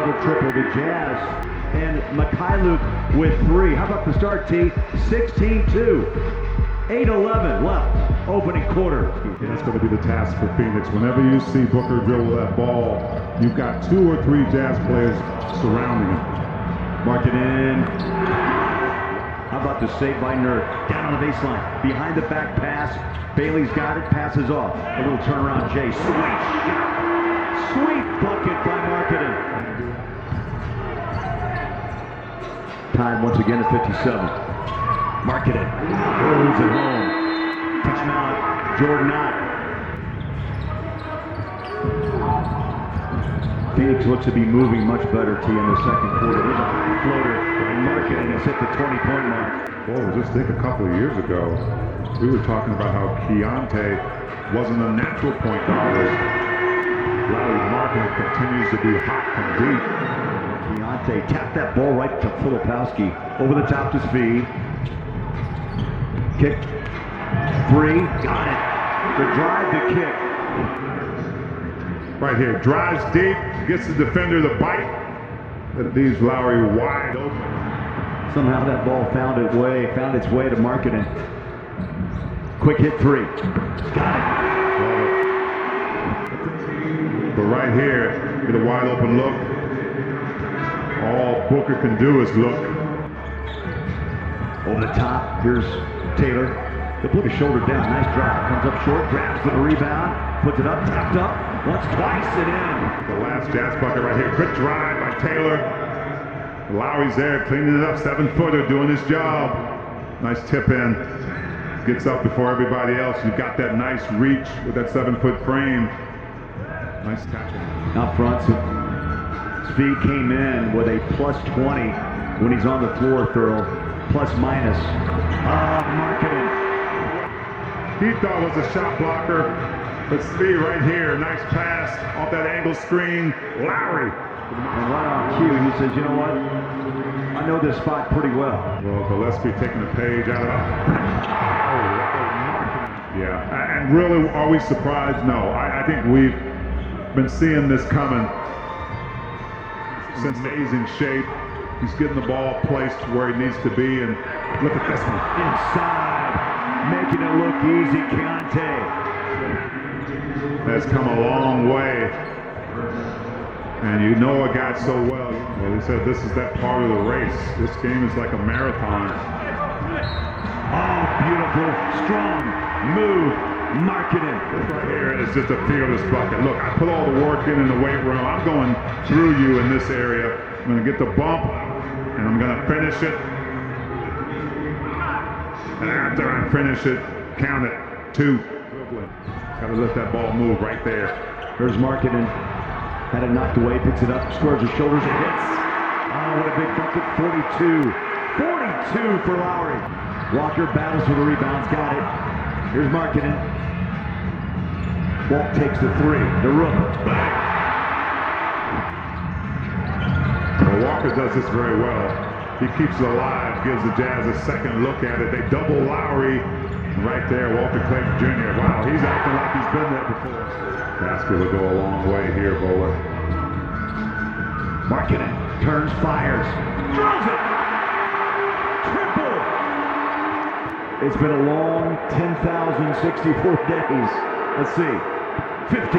double-triple. The Jazz and Mikhailuk with 3. How about the start, T? 16-2. 8:11 left, opening quarter. That's going to be the task for Phoenix. Whenever you see Booker dribble that ball, you've got 2 or 3 Jazz players surrounding him. Mark it in. How about the save by Nurk? Down on the baseline. Behind the back pass. Bailey's got it, passes off. A little turnaround, Jay. Sweet shot. Sweet bucket by Markkanen. Tied once again at 57. Markkanen holds it home. Timeout, Jordan Knott. Phoenix looks to be moving much better, T, in the second quarter. There's a high floater, and Markkanen has hit the 20-point mark. Well, just think a couple of years ago, we were talking about how Keontae wasn't a natural point guard. Lauri Markkanen continues to be hot from deep. Keontae tapped that ball right to Filipowski. Over the top to Svi. Kick. 3. Got it. The drive to kick. Right here. Drives deep. Gets the defender to bite. That leaves Lauri wide open. Somehow that ball found its way to Markkanen. Quick hit 3. Got it. But right here, get a wide open look. All Booker can do is look. Over the top, here's Taylor. They put his shoulder down. Nice drive. Comes up short, grabs for the rebound, puts it up, tapped up, once, twice, and in. The last Jazz bucket right here. Good drive by Taylor. Lowry's there, cleaning it up. 7-footer, doing his job. Nice tip in. Gets up before everybody else. You've got that nice reach with that 7-foot frame. Nice catch. Out front, Speed came in with a +20 when he's on the floor, Thurl. Plus minus. Markkanen. He thought it was a shot blocker, but Speed right here. Nice pass off that angle screen. Lowry. And right on cue, he says, you know what? I know this spot pretty well. Well, Gillespie taking a page out of it. Yeah, and really, are we surprised? No, I think we've been seeing this coming since amazing shape. He's getting the ball placed where he needs to be, and look at this one. Inside, making it look easy, Keontae. Has come a long way. And you know a guy so well. Well, he said this is that part of the race. This game is like a marathon. Oh, beautiful, strong move, Markkanen. This right here is just a fearless bucket. Look, I put all the work in the weight room. I'm going through you in this area. I'm going to get the bump, and I'm going to finish it. And after I finish it, count it. 2. Got to let that ball move right there. Here's Markkanen. Had it knocked away, picks it up, squares his shoulders, and hits. Oh, what a big bucket. 42. 42 for Lowry. Walker battles for the rebounds, got it. Here's Markkanen. Walt takes the 3. The rook. Well, Walker does this very well. He keeps it alive, gives the Jazz a second look at it. They double Lowry. Right there, Walter Clayton Jr. Wow, he's acting like he's been there before. Basket will go a long way here, Bowler. Markkanen turns, fires, throws it! Triple! It's been a long 10,064 days. Let's see. 50.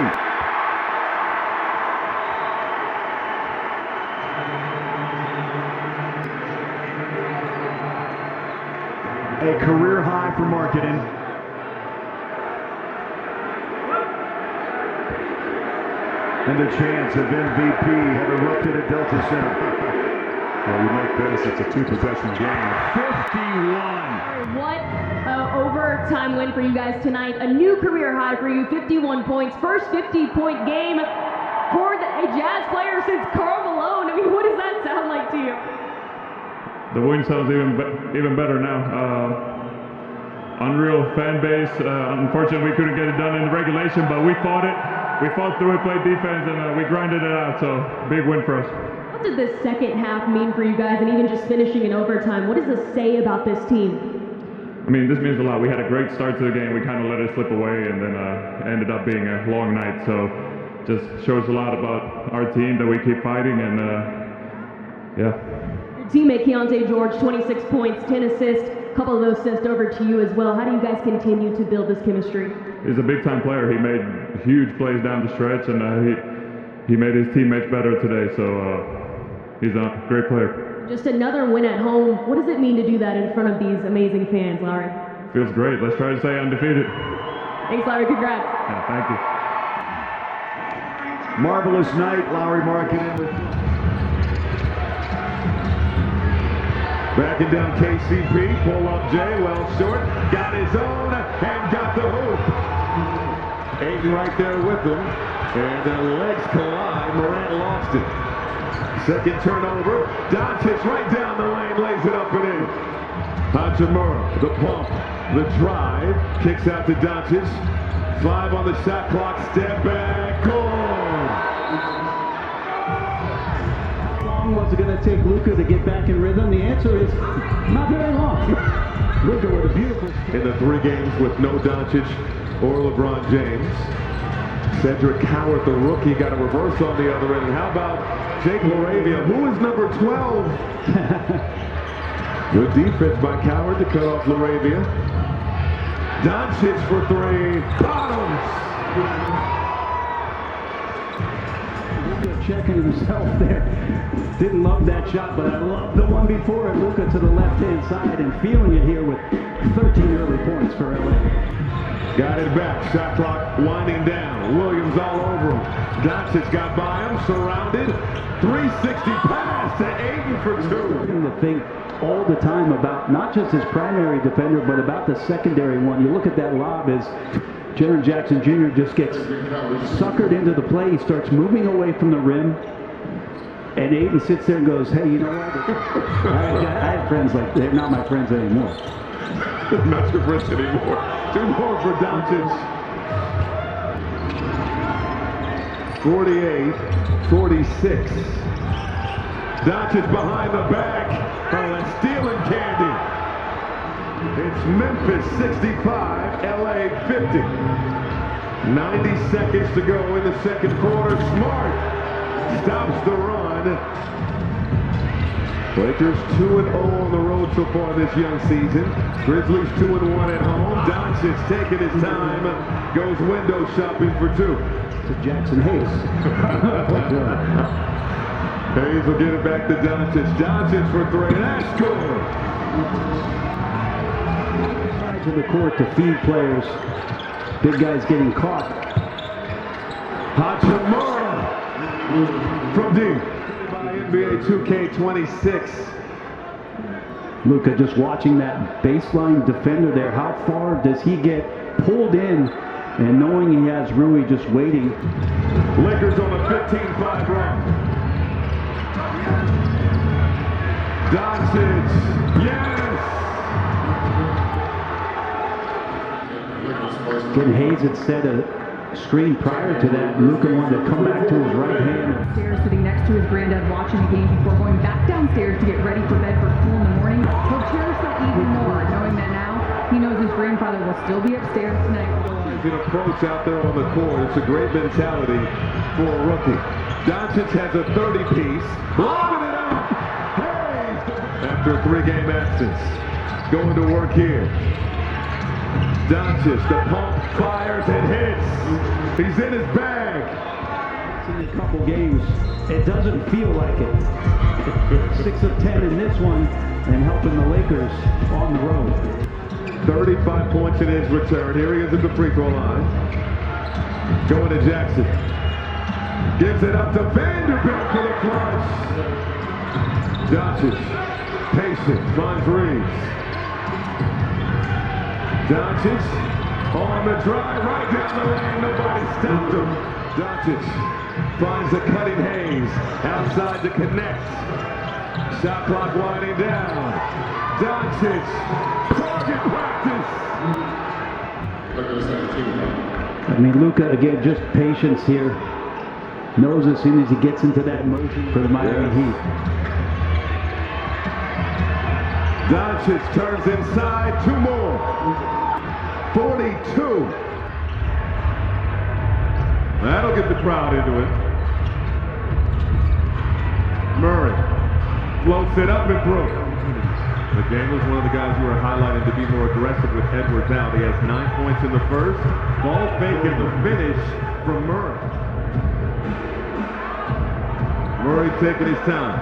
A career high for Markkanen. And the chance of MVP had erupted at Delta Center. Well, you make this, it's a 2-possession game. 51. What an overtime win for you guys tonight. A new career high for you, 51 points. First 50-point game for a Jazz player since Karl Malone. I mean, what does that sound like to you? The win sounds even better now. Unreal fan base. Unfortunately, we couldn't get it done in the regulation, but we fought it. We fought through it, played defense, and we grinded it out. So big win for us. What did this second half mean for you guys, and even just finishing in overtime? What does this say about this team? I mean, this means a lot. We had a great start to the game. We kind of let it slip away, and then ended up being a long night. So just shows a lot about our team that we keep fighting, and yeah. Your teammate Keontae George, 26 points, 10 assists, a couple of those assists over to you as well. How do you guys continue to build this chemistry? He's a big-time player. He made huge plays down the stretch, and he made his teammates better today, so he's a great player. Just another win at home. What does it mean to do that in front of these amazing fans, Lowry? Feels great. Let's try to stay undefeated. Thanks, Lowry. Congrats. Yeah, thank you. Marvelous night. Lowry Markkanen with Backing down KCP, pull up Jay, well short, got his own, and got the hoop. Ayton right there with him, and the legs collide, Morant lost it. Second turnover, Doncic right down the lane, lays it up and in. Hachimura, the pump, the drive, kicks out to Doncic. 5 on the shot clock, step back, goal! Was it going to take Luka to get back in rhythm? The answer is not very long. Luka with a beautiful... In the 3 games with no Doncic or LeBron James. Cedric Howard, the rookie, got a reverse on the other end. And how about Jake LaRavia, who is number 12? Good defense by Coward to cut off LaRavia. Doncic for 3. Bottoms! Checking himself there. Didn't love that shot, but I love the one before it. Luka to the left-hand side and feeling it here with 13 early points for LA. Got it back. Shot clock winding down. Williams all over him. Doncic got by him, surrounded. 360 pass to Ayton for 2. To think all the time about not just his primary defender, but about the secondary one. You look at that lob as Jaren Jackson Jr. just gets suckered into the play. He starts moving away from the rim. And Ayton sits there and goes, hey, you know what? I have friends like, they're not my friends anymore. Not your friends anymore. 2 more for Doncic. 48-46. Doncic behind the back. Oh, and stealing candy. It's Memphis 65, LA 50. 90 seconds to go in the second quarter. Smart stops the run. Lakers 2-0 on the road so far this young season. Grizzlies 2-1 at home. Doncic taking his time, goes window shopping for 2. To Jackson Hayes. Hayes will get it back to Doncic. Doncic for 3. That's good. To the court to feed players. Big guys getting caught. Hachimura from deep. By NBA 2K26. Luka just watching that baseline defender there. How far does he get pulled in? And knowing he has Rui just waiting. Lakers on a 15-5 run. Doncic. Yes! Again, Hayes had set a screen prior to that. Luka wanted to come back to his right hand. Upstairs, sitting next to his granddad, watching the game before going back downstairs to get ready for bed for school in the morning. He'll cherish that even more, knowing that now he knows his grandfather will still be upstairs tonight. An approach out there on the court. It's a great mentality for a rookie. Doncic has a 30-piece. Lobbing it out. Hayes! After a 3-game absence. Going to work here. Doncic, the pump, fires and hits. He's in his bag. In a couple games, it doesn't feel like it. 6 of 10 in this one, and helping the Lakers on the road. 35 points in his return. Here he is at the free throw line. Going to Jackson. Gives it up to Vanderbilt for the clutch. Doncic, patient, finds Reeves. Doncic on the drive, right down the lane. Nobody stopped him. Doncic finds the cutting Hayes. Outside to connect. Shot clock winding down. Doncic, target practice. I mean, Luka, again, just patience here. Knows as soon as he gets into that motion for the Miami Heat. Doncic turns inside, 2 more. 42. That'll get the crowd into it. Murray floats it up and through. McDaniels, one of the guys who are highlighted to be more aggressive with Edwards out. He has 9 points in the first. Ball fake in the finish from Murray. Murray taking his time.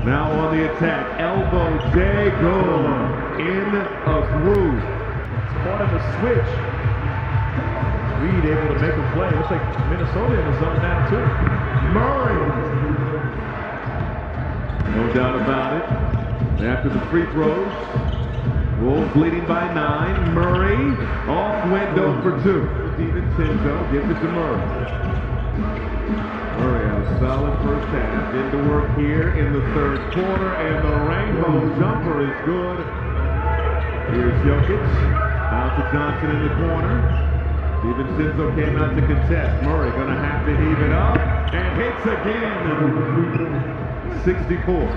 Now on the attack. Elbow J. Goal in a groove. Part of the switch. Reed able to make a play. Looks like Minnesota in the zone now too. Murray. No doubt about it. After the free throws, Wolves leading by 9. Murray off window for 2. DiVincenzo gives it to Murray. Murray had a solid first half. Into work here in the third quarter, and the rainbow jumper is good. Here's Jokic. Out to Johnson in the corner. DiVincenzo came out to contest. Murray gonna have to heave it up, and hits again. 64.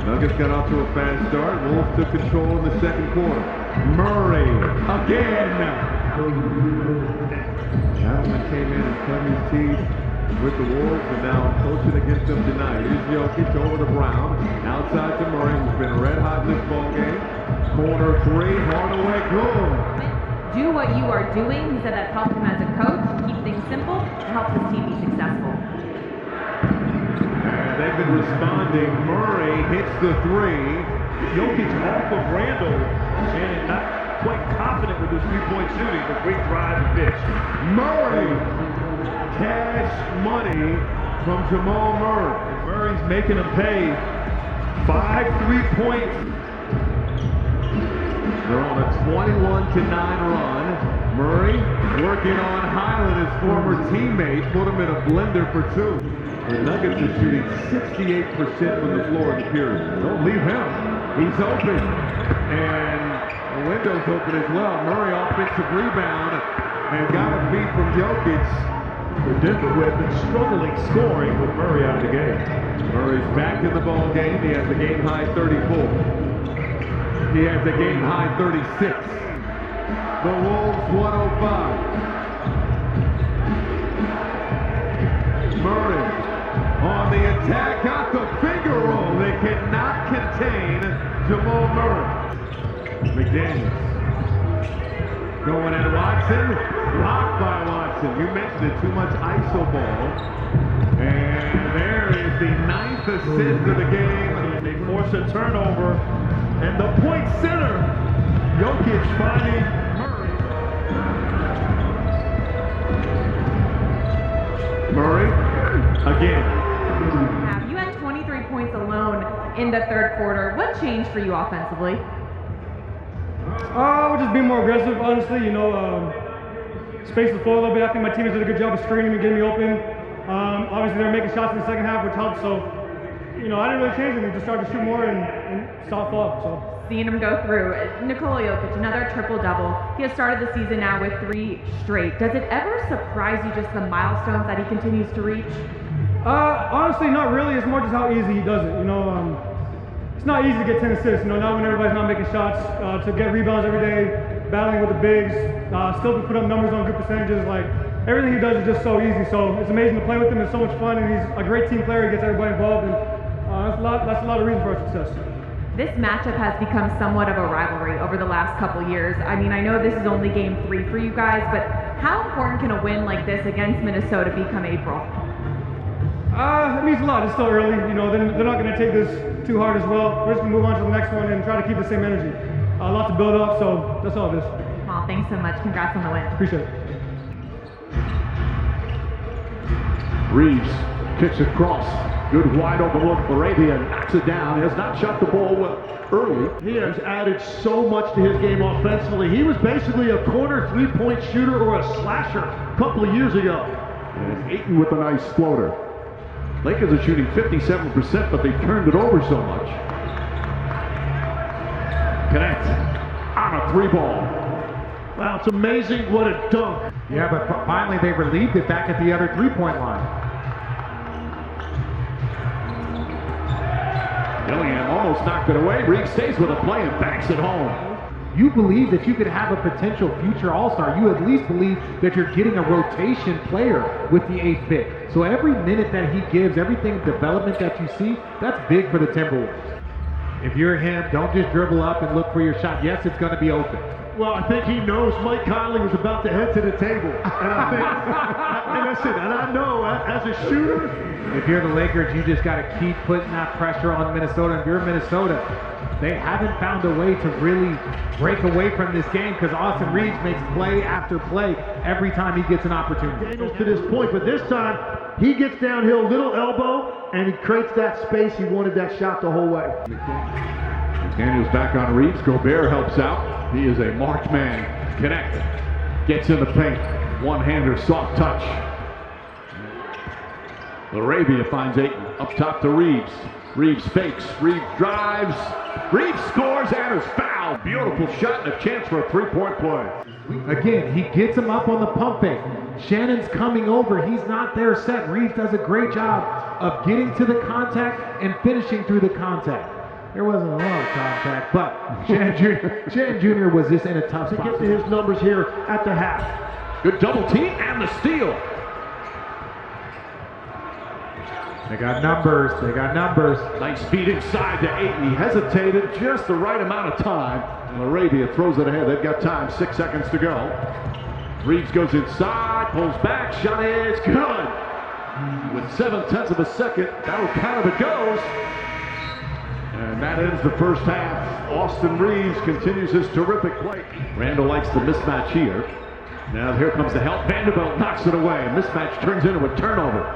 Nuggets got off to a fast start. Wolves took control in the second quarter. Murray again. Chapman came in and cut his teeth with the Wolves, and now coaching against them tonight. Here's Jokic over to Brown. Outside to Murray, who's been red hot in this ball game. Corner 3, Hardaway, good. Do what you are doing. He said that helped him as a coach. Keep things simple. It helps his team be successful. They've been responding. Murray hits the 3. Jokic off of Randall and not quite confident with his three-point shooting, but great drive and pitch. Murray! Cash money from Jamal Murray. Murray's making him pay. 5 3-points. They're on a 21-9 run. Murray working on Highland, his former teammate, put him in a blender for 2. The Nuggets are shooting 68% from the floor in the period. Don't leave him. He's open. And the window's open as well. Murray offensive rebound and got a beat from Jokic. The Denver who have been struggling scoring with Murray out of the game. Murray's back in the ball game. He has a game high 34. He has a game high 36. The Wolves 105. Murray on the attack, got the finger roll. They cannot contain Jamal Murray. McDaniels going at Watson, blocked by Watson. You mentioned it, too much ISO ball. And there is the 9th assist of the game. They force a turnover, and the point center, Jokic finding Murray again. You had 23 points alone in the third quarter. What changed for you offensively? We're just being more aggressive, honestly. Space the floor a little bit. I think my teammates did a good job of screening me, getting me open. Obviously, they were making shots in the second half, which helped. So, I didn't really change anything. Just started to shoot more and saw it fall. So. Seeing him go through. Nikola Jokic, another triple-double. He has started the season now with 3 straight. Does it ever surprise you just the milestones that he continues to reach? Honestly, not really. It's more just how easy he does it. It's not easy to get 10 assists. Not when everybody's not making shots. To get rebounds every day, battling with the bigs, still to put up numbers on good percentages. Like everything he does is just so easy. So it's amazing to play with him. It's so much fun, and he's a great team player. He gets everybody involved, and that's a lot of reason for our success. This matchup has become somewhat of a rivalry over the last couple years. I mean, I know this is only game 3 for you guys, but how important can a win like this against Minnesota become April? It means a lot. It's still early. They're not going to take this too hard as well. We're just going to move on to the next one and try to keep the same energy. A lot to build up, so that's all it is. Well, thanks so much. Congrats on the win. Appreciate it. Reeves kicks across. Good wide open look. Arabia knocks it down. He has not shot the ball early. He has added so much to his game offensively. He was basically a corner 3-point shooter or a slasher a couple of years ago. And Ayton with a nice floater. Lakers are shooting 57%, but they turned it over so much. Connect on a 3-ball. Wow, it's amazing what a dunk. Yeah, but finally they relieved it back at the other 3-point line. Dillingham almost knocked it away. Reeves stays with a play and banks it home. you believe that you could have a potential future All-Star. You at least believe that you're getting a rotation player with the 8th pick. So every minute that he gives, everything development that you see, that's big for the Timberwolves. If you're him, don't just dribble up and look for your shot. Yes, it's going to be open. Well, I think he knows Mike Conley was about to head to the table. And I think, and I know as a shooter, if you're the Lakers, you just got to keep putting that pressure on Minnesota. If you're Minnesota, they haven't found a way to really break away from this game because Austin Reeves makes play after play every time he gets an opportunity. Daniels to this point, but this time he gets downhill, little elbow, and he creates that space. He wanted that shot the whole way. Daniels back on Reeves. Gobert helps out. He is a marked man. Connect. Gets in the paint. One-hander, soft touch. Laravia finds Ayton. Up top to Reeves. Reeves fakes. Reeves drives. Reeves scores and is fouled. Beautiful shot and a chance for a three-point play. Again, he gets him up on the pump fake. Shannon's coming over. He's not there set. Reeves does a great job of getting to the contact and finishing through the contact. There wasn't a lot of contact, but Shannon Jr. was just in a tough spot. To get to his numbers here at the half. Good double team and the steal. They got numbers. They got numbers. Nice feed inside to Ayton. He hesitated just the right amount of time. And Laravia throws it ahead. They've got time. 6 seconds to go. Reeves goes inside, pulls back. Shot is good. With 7/10 of a second, that'll count if it goes. And that ends the first half. Austin Reeves continues his terrific play. Randall likes the mismatch here. Now here comes the help. Vanderbilt knocks it away. Mismatch turns into a turnover.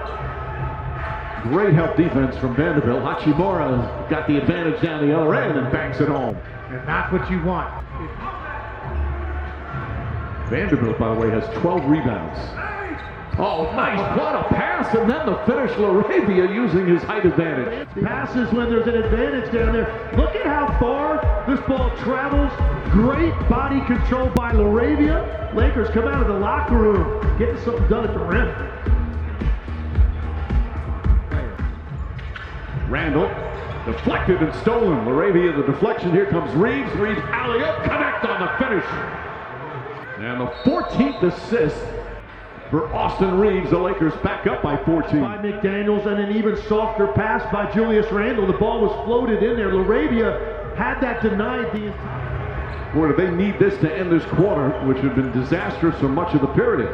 Great help defense from Vanderbilt. Hachimura got the advantage down the other end and banks it home. And that's what you want. Vanderbilt, by the way, has 12 rebounds. Oh, nice. What a pass. And then the finish, Laravia using his height advantage. Passes when there's an advantage down there. Look at how far this ball travels. Great body control by Laravia. Lakers come out of the locker room, getting something done at the rim. Randall, deflected and stolen. Laravia, the deflection. Here comes Reeves. Reeves alley-oop, connect on the finish. And the 14th assist for Austin Reeves. The Lakers back up by 14. By McDaniels and an even softer pass by Julius Randle. The ball was floated in there. Laravia had that denied the entire. Boy, do they need this to end this quarter, which had been disastrous for much of the period.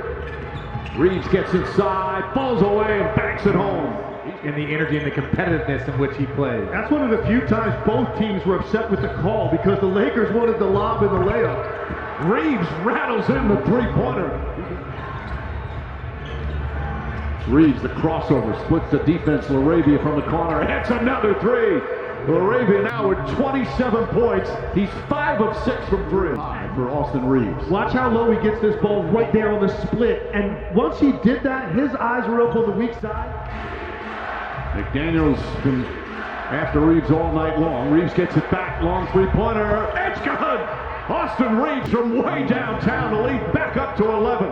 Reeves gets inside, falls away, and banks it home. In the energy and the competitiveness in which he plays. That's one of the few times both teams were upset with the call because the Lakers wanted the lob and the layup. Reeves rattles in the three-pointer. Reeves, the crossover, splits the defense. Laravia from the corner, hits another three. Laravia now with 27 points. He's 5 of 6 from 3. For Austin Reeves. Watch how low he gets this ball right there on the split. And once he did that, his eyes were up on the weak side. McDaniels been after Reeves all night long. Reeves gets it back, long three-pointer. It's good! Austin Reeves from way downtown to lead back up to 11.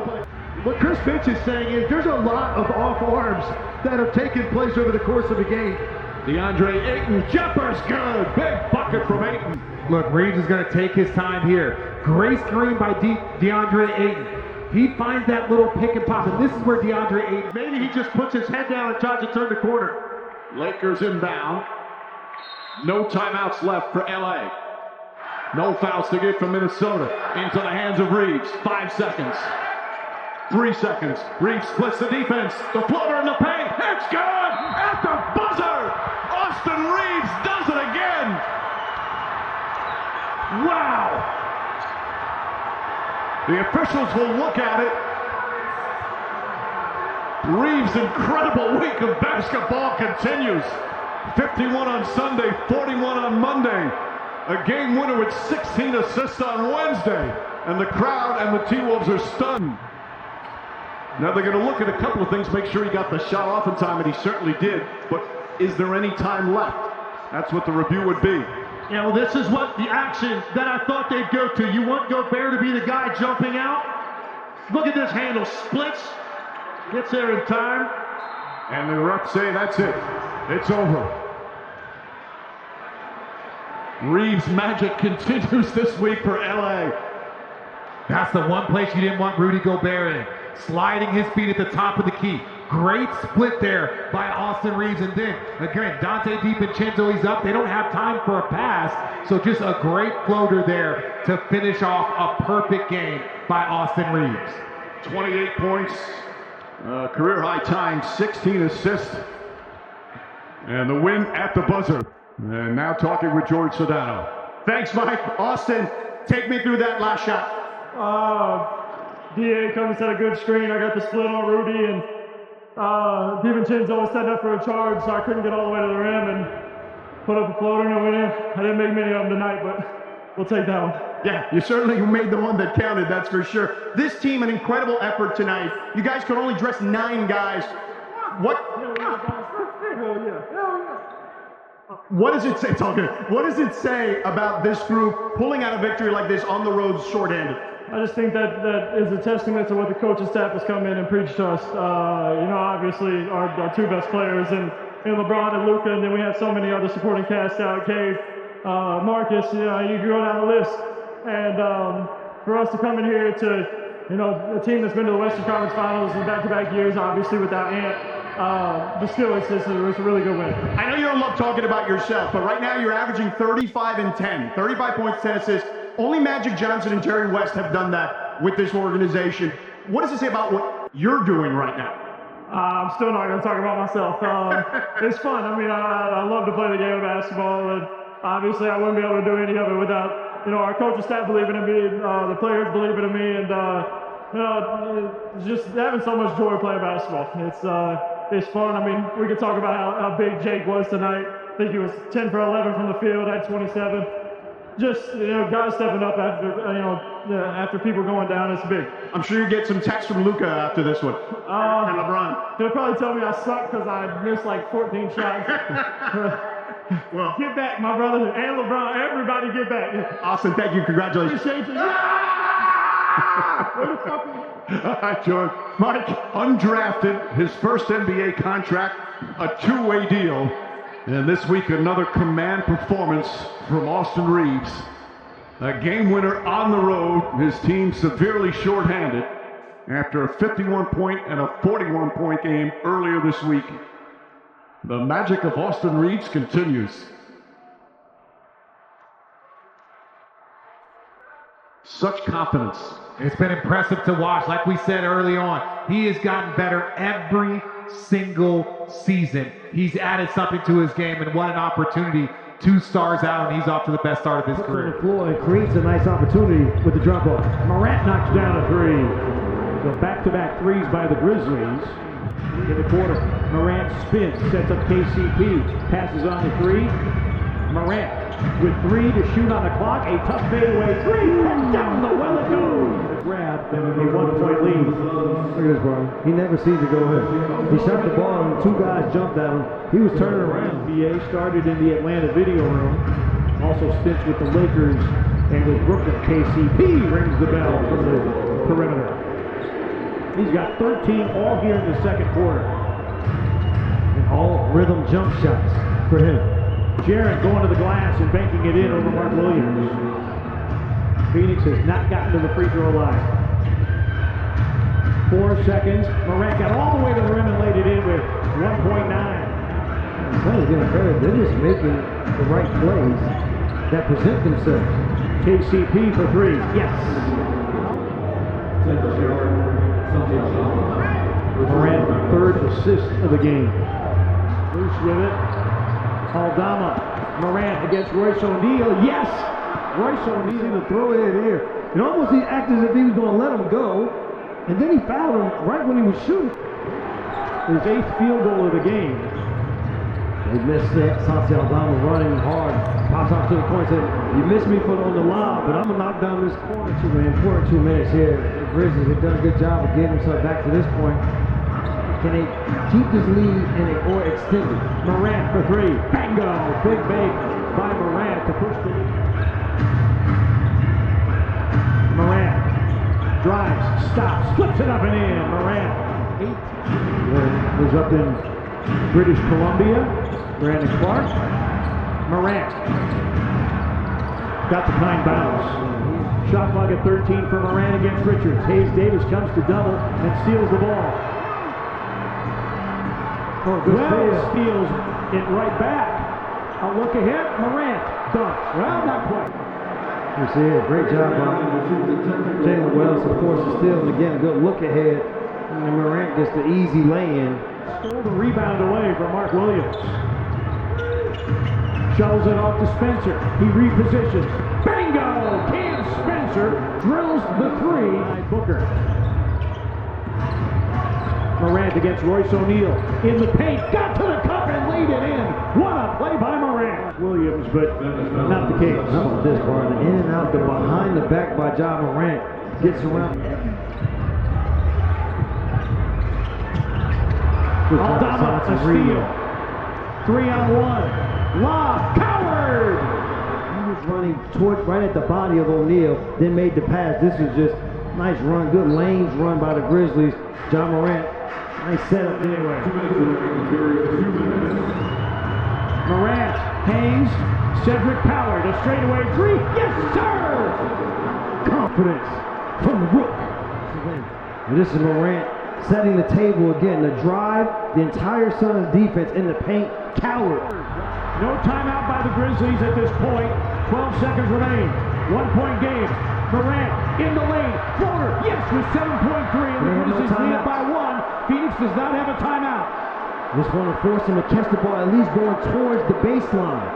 What Chris Finch is saying is there's a lot of off arms that have taken place over the course of the game. DeAndre Ayton, jumper's good. Big bucket from Ayton. Look, Reeves is going to take his time here. Great screen by DeAndre Ayton. He finds that little pick and pop, and this is where DeAndre Ayton. Maybe he just puts his head down and tries to turn the corner. Lakers inbound. No timeouts left for LA. No fouls to get from Minnesota. Into the hands of Reeves. 5 seconds. 3 seconds. Reeves splits the defense. The floater in the paint. It's good! At the buzzer! Austin Reeves does it again! Wow! The officials will look at it. Reeves' incredible week of basketball continues. 51 on Sunday, 41 on Monday. A game winner with 16 assists on Wednesday. And the crowd and the T-Wolves are stunned. Now they're going to look at a couple of things, make sure he got the shot off in time, and he certainly did. But is there any time left? That's what the review would be. You know, this is what the action that I thought they'd go to. You want Gobert to be the guy jumping out? Look at this handle. Splits. Gets there in time. And the refs say that's it. It's over. Reeves magic continues this week for LA. That's the one place you didn't want Rudy Gobert in. Sliding his feet at the top of the key. Great split there by Austin Reeves. And then, again, Dante DiVincenzo, he's up. They don't have time for a pass. So just a great floater there to finish off a perfect game by Austin Reeves. 28 points, career high time, 16 assists. And the win at the buzzer. And now talking with George Sedano. Thanks, Mike. Austin, take me through that last shot. DA comes set a good screen. I got the split on Rudy, and DiVincenzo was setting up for a charge, so I couldn't get all the way to the rim and put up a floater and it went in. I didn't make many of them tonight, but we'll take that one. Yeah, you certainly made the one that counted, that's for sure. This team, an incredible effort tonight. You guys could only dress 9 guys. What does it say? It's all good. What does it say about this group pulling out a victory like this on the road shorthanded? I just think that is a testament to what the coaching staff has come in and preached to us. Obviously our 2 best players and LeBron and Luka, and then we have so many other supporting cast out, Cave, Marcus, you go down the list. And for us to come in here to, a team that's been to the Western Conference Finals in back-to-back years, obviously without Ant, but still, it's a really good win. I know you don't love talking about yourself, but right now you're averaging 35 and 10, 35 points, 10 assists. Only Magic Johnson and Jerry West have done that with this organization. What does it say about what you're doing right now? I'm still not going to talk about myself. It's fun. I mean, I love to play the game of basketball, and obviously I wouldn't be able to do any of it without our coaching staff believing in me, the players believing in me, and just having so much joy playing basketball. It's fun. I mean, we could talk about how big Jake was tonight. I think he was 10 for 11 from the field, had 27. Just, guys stepping up after people going down, it's big. I'm sure you get some texts from Luka after this one. And LeBron. They'll probably tell me I suck because I missed like 14 shots. Well, get back, my brother, and LeBron. Everybody get back. Austin, thank you. Congratulations. Appreciate you. All right, George. Mike, undrafted, his first NBA contract, a 2-way deal. And this week, another command performance from Austin Reeves. A game winner on the road, his team severely shorthanded after a 51-point and a 41-point game earlier this week. The magic of Austin Reeves continues. Such confidence. It's been impressive to watch. Like we said early on, he has gotten better every single season. He's added something to his game, and what an opportunity. 2 stars out, and he's off to the best start of his career. Floyd creates a nice opportunity with the drop-off. Morant knocks down a 3. So back-to-back 3s by the Grizzlies in the quarter. Morant spins, sets up KCP, passes on the 3. Morant with 3 to shoot on the clock. A tough fadeaway 3. Down the well it goes. The grab, a 1-point lead. Look at this, bro. He never sees it go in. He shot the ball and 2 guys jumped at him. He was turning around. NBA started in the Atlanta video room. Also stints with the Lakers and with Brooklyn. KCP rings the bell from the perimeter. He's got 13 all here in the second quarter. And all rhythm jump shots for him. Jarrett going to the glass and banking it in over Mark Williams. Phoenix has not gotten to the free throw line. 4 seconds. Morant got all the way to the rim and laid it in with 1.9. They're just making the right plays that present themselves. KCP for 3. Yes. Morant, 3rd assist of the game. Bruce with it. Aldama. Morant against Royce O'Neal. Yes! Royce O'Neal the throw in here. It almost acted as if he was going to let him go, and then he fouled him right when he was shooting. His 8th field goal of the game. They missed that. Santi Aldama running hard. Pops out to the corner and said, "You missed me for on the lob, but I'm going to knock down this corner." Important 2 minutes here. The Grizzlies have done a good job of getting themselves back to this point. Can they keep this lead or extend it? Morant for 3. Bingo! Big bake by Morant to push the lead. Morant drives, stops, flips it up and in. Morant, 8. Was up in British Columbia. Brandon Clark. Morant got the kind bounce. Shot clock at 13 for Morant against Richards. Hayes Davis comes to double and steals the ball. Wells steals it right back. A look ahead, Morant dunks. Well, not quite. You see it, great job by Jalen Wells, of course, is still, and again, a good look ahead. And Morant gets the easy lay-in. Stole the rebound away from Mark Williams. Shovels it off to Spencer. He repositions. Bingo! Cam Spencer drills the three. Booker. Morant against Royce O'Neal. In the paint. Got to the cup and laid it in. What a play by Morant. Williams, but not the case. How about this part? In and out, the behind the back by Ja Morant. Gets around. Aldama, a steal. 3-on-1. Lob, Coward! He was running right at the body of O'Neal, then made the pass. This is just nice run, good lanes run by the Grizzlies. Ja Morant, nice setup anyway. Morant hangs, Cedric Coward, a straightaway three. Yes, sir! Confidence from the rook. And this is Morant setting the table again. The drive, the entire Suns defense in the paint. Coward. No timeout by the Grizzlies at this point. 12 seconds remain. 1-point game. Morant in the lane. Floater. Yes, with 7.3. And the Grizzlies lead it by 1. Phoenix does not have a timeout. Just want to force him to catch the ball, at least going towards the baseline.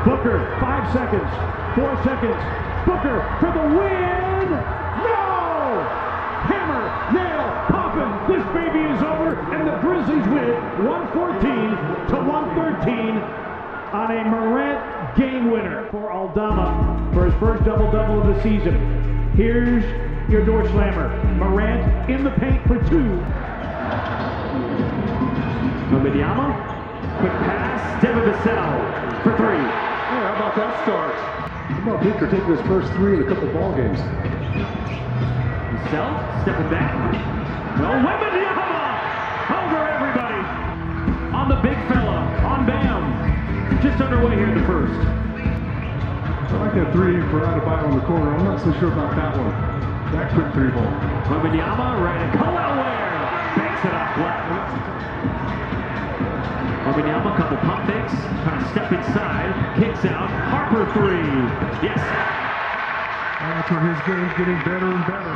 Booker, 5 seconds. 4 seconds. Booker for the win. No! Hammer, nail, poppin'. This baby is over, and the Grizzlies win 114-113 on a Morant game winner for Aldama for his first double-double of the season. Here's your door slammer. Morant in the paint for 2. Wembanyama, quick pass. Devin Vassell for 3. Hey, how about that start? How about Victor taking his first 3 in a couple ball games? Vassell stepping back. No, Wembanyama over everybody on the big fella, on Bam. Just underway here in the first. I like that 3 for Adebayo on the corner. I'm not so sure about that one. That quick 3 ball. Wembanyama right at Colwell Ware. Banks it off flat. Wembanyama, couple pump fakes. Trying to step inside. Kicks out. Harper 3. Yes. That's where his game's getting better and better.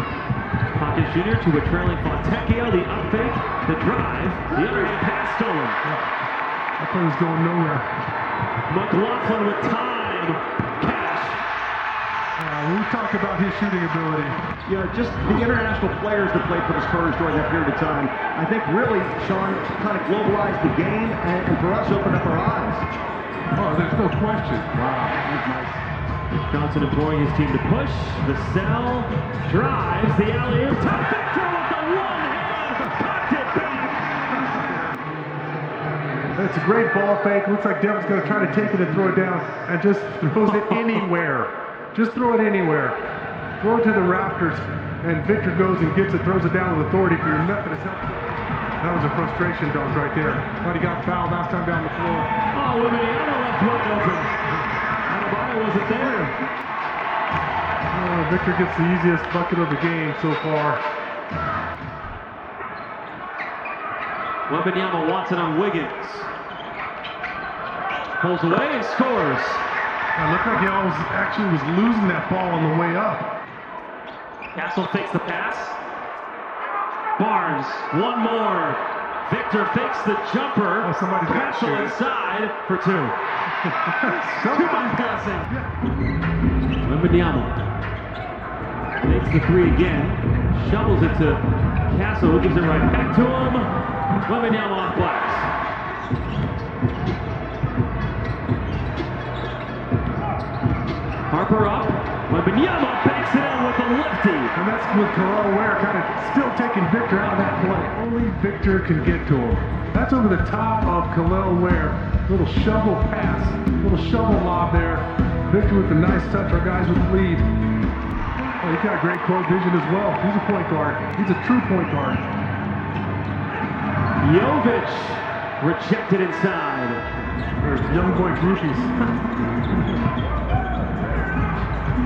Hawkins Jr. to a trailing Fontecchio. The up fake. The drive. The underhand pass stolen. That play's going nowhere. McLaughlin with time. Cash. We've talked about his shooting ability. You know, just the international players that played for the Spurs during that period of time, I think really, Sean, kind of globalized the game and for us opened up our eyes. Oh, there's no question. Wow, that's nice. Johnson imploring his team to push. Vassell drives the alley-oop. Top Victor with the one hand. Cocked it back. It's a great ball fake. Looks like Devin's going to try to take it and throw it down, and just throws it anywhere. Just throw it anywhere. Throw it to the rafters, and Victor goes and gets it, throws it down with authority for your Methodist help. That was a frustration dunk right there. Thought he got fouled last time down the floor. Oh, Wembanyama left wide open. Adebayo wasn't there. Victor gets the easiest bucket of the game so far. Wembanyama wants it on Wiggins. Pulls away and scores. It looked like he actually was losing that ball on the way up. Castle fakes the pass. Barnes, one more. Victor fakes the jumper. Oh, somebody's got to Castle shoot it. inside for 2. Two-man passing. Wembanyama makes the 3 again. Shovels it to Castle, who gives it right back to him. Wembanyama off glass. Harper up. Wembanyama backs it in with a lefty. And that's with Terrell Ware kind of still taking Victor out of that play. Only Victor can get to him. That's over the top of Khalil Ware. Little shovel pass, little shovel lob there. Victor with a nice touch. Our guys with the lead. Oh, he's got great court vision as well. He's a point guard. He's a true point guard. Jovic Rejected inside. There's young boy groupies.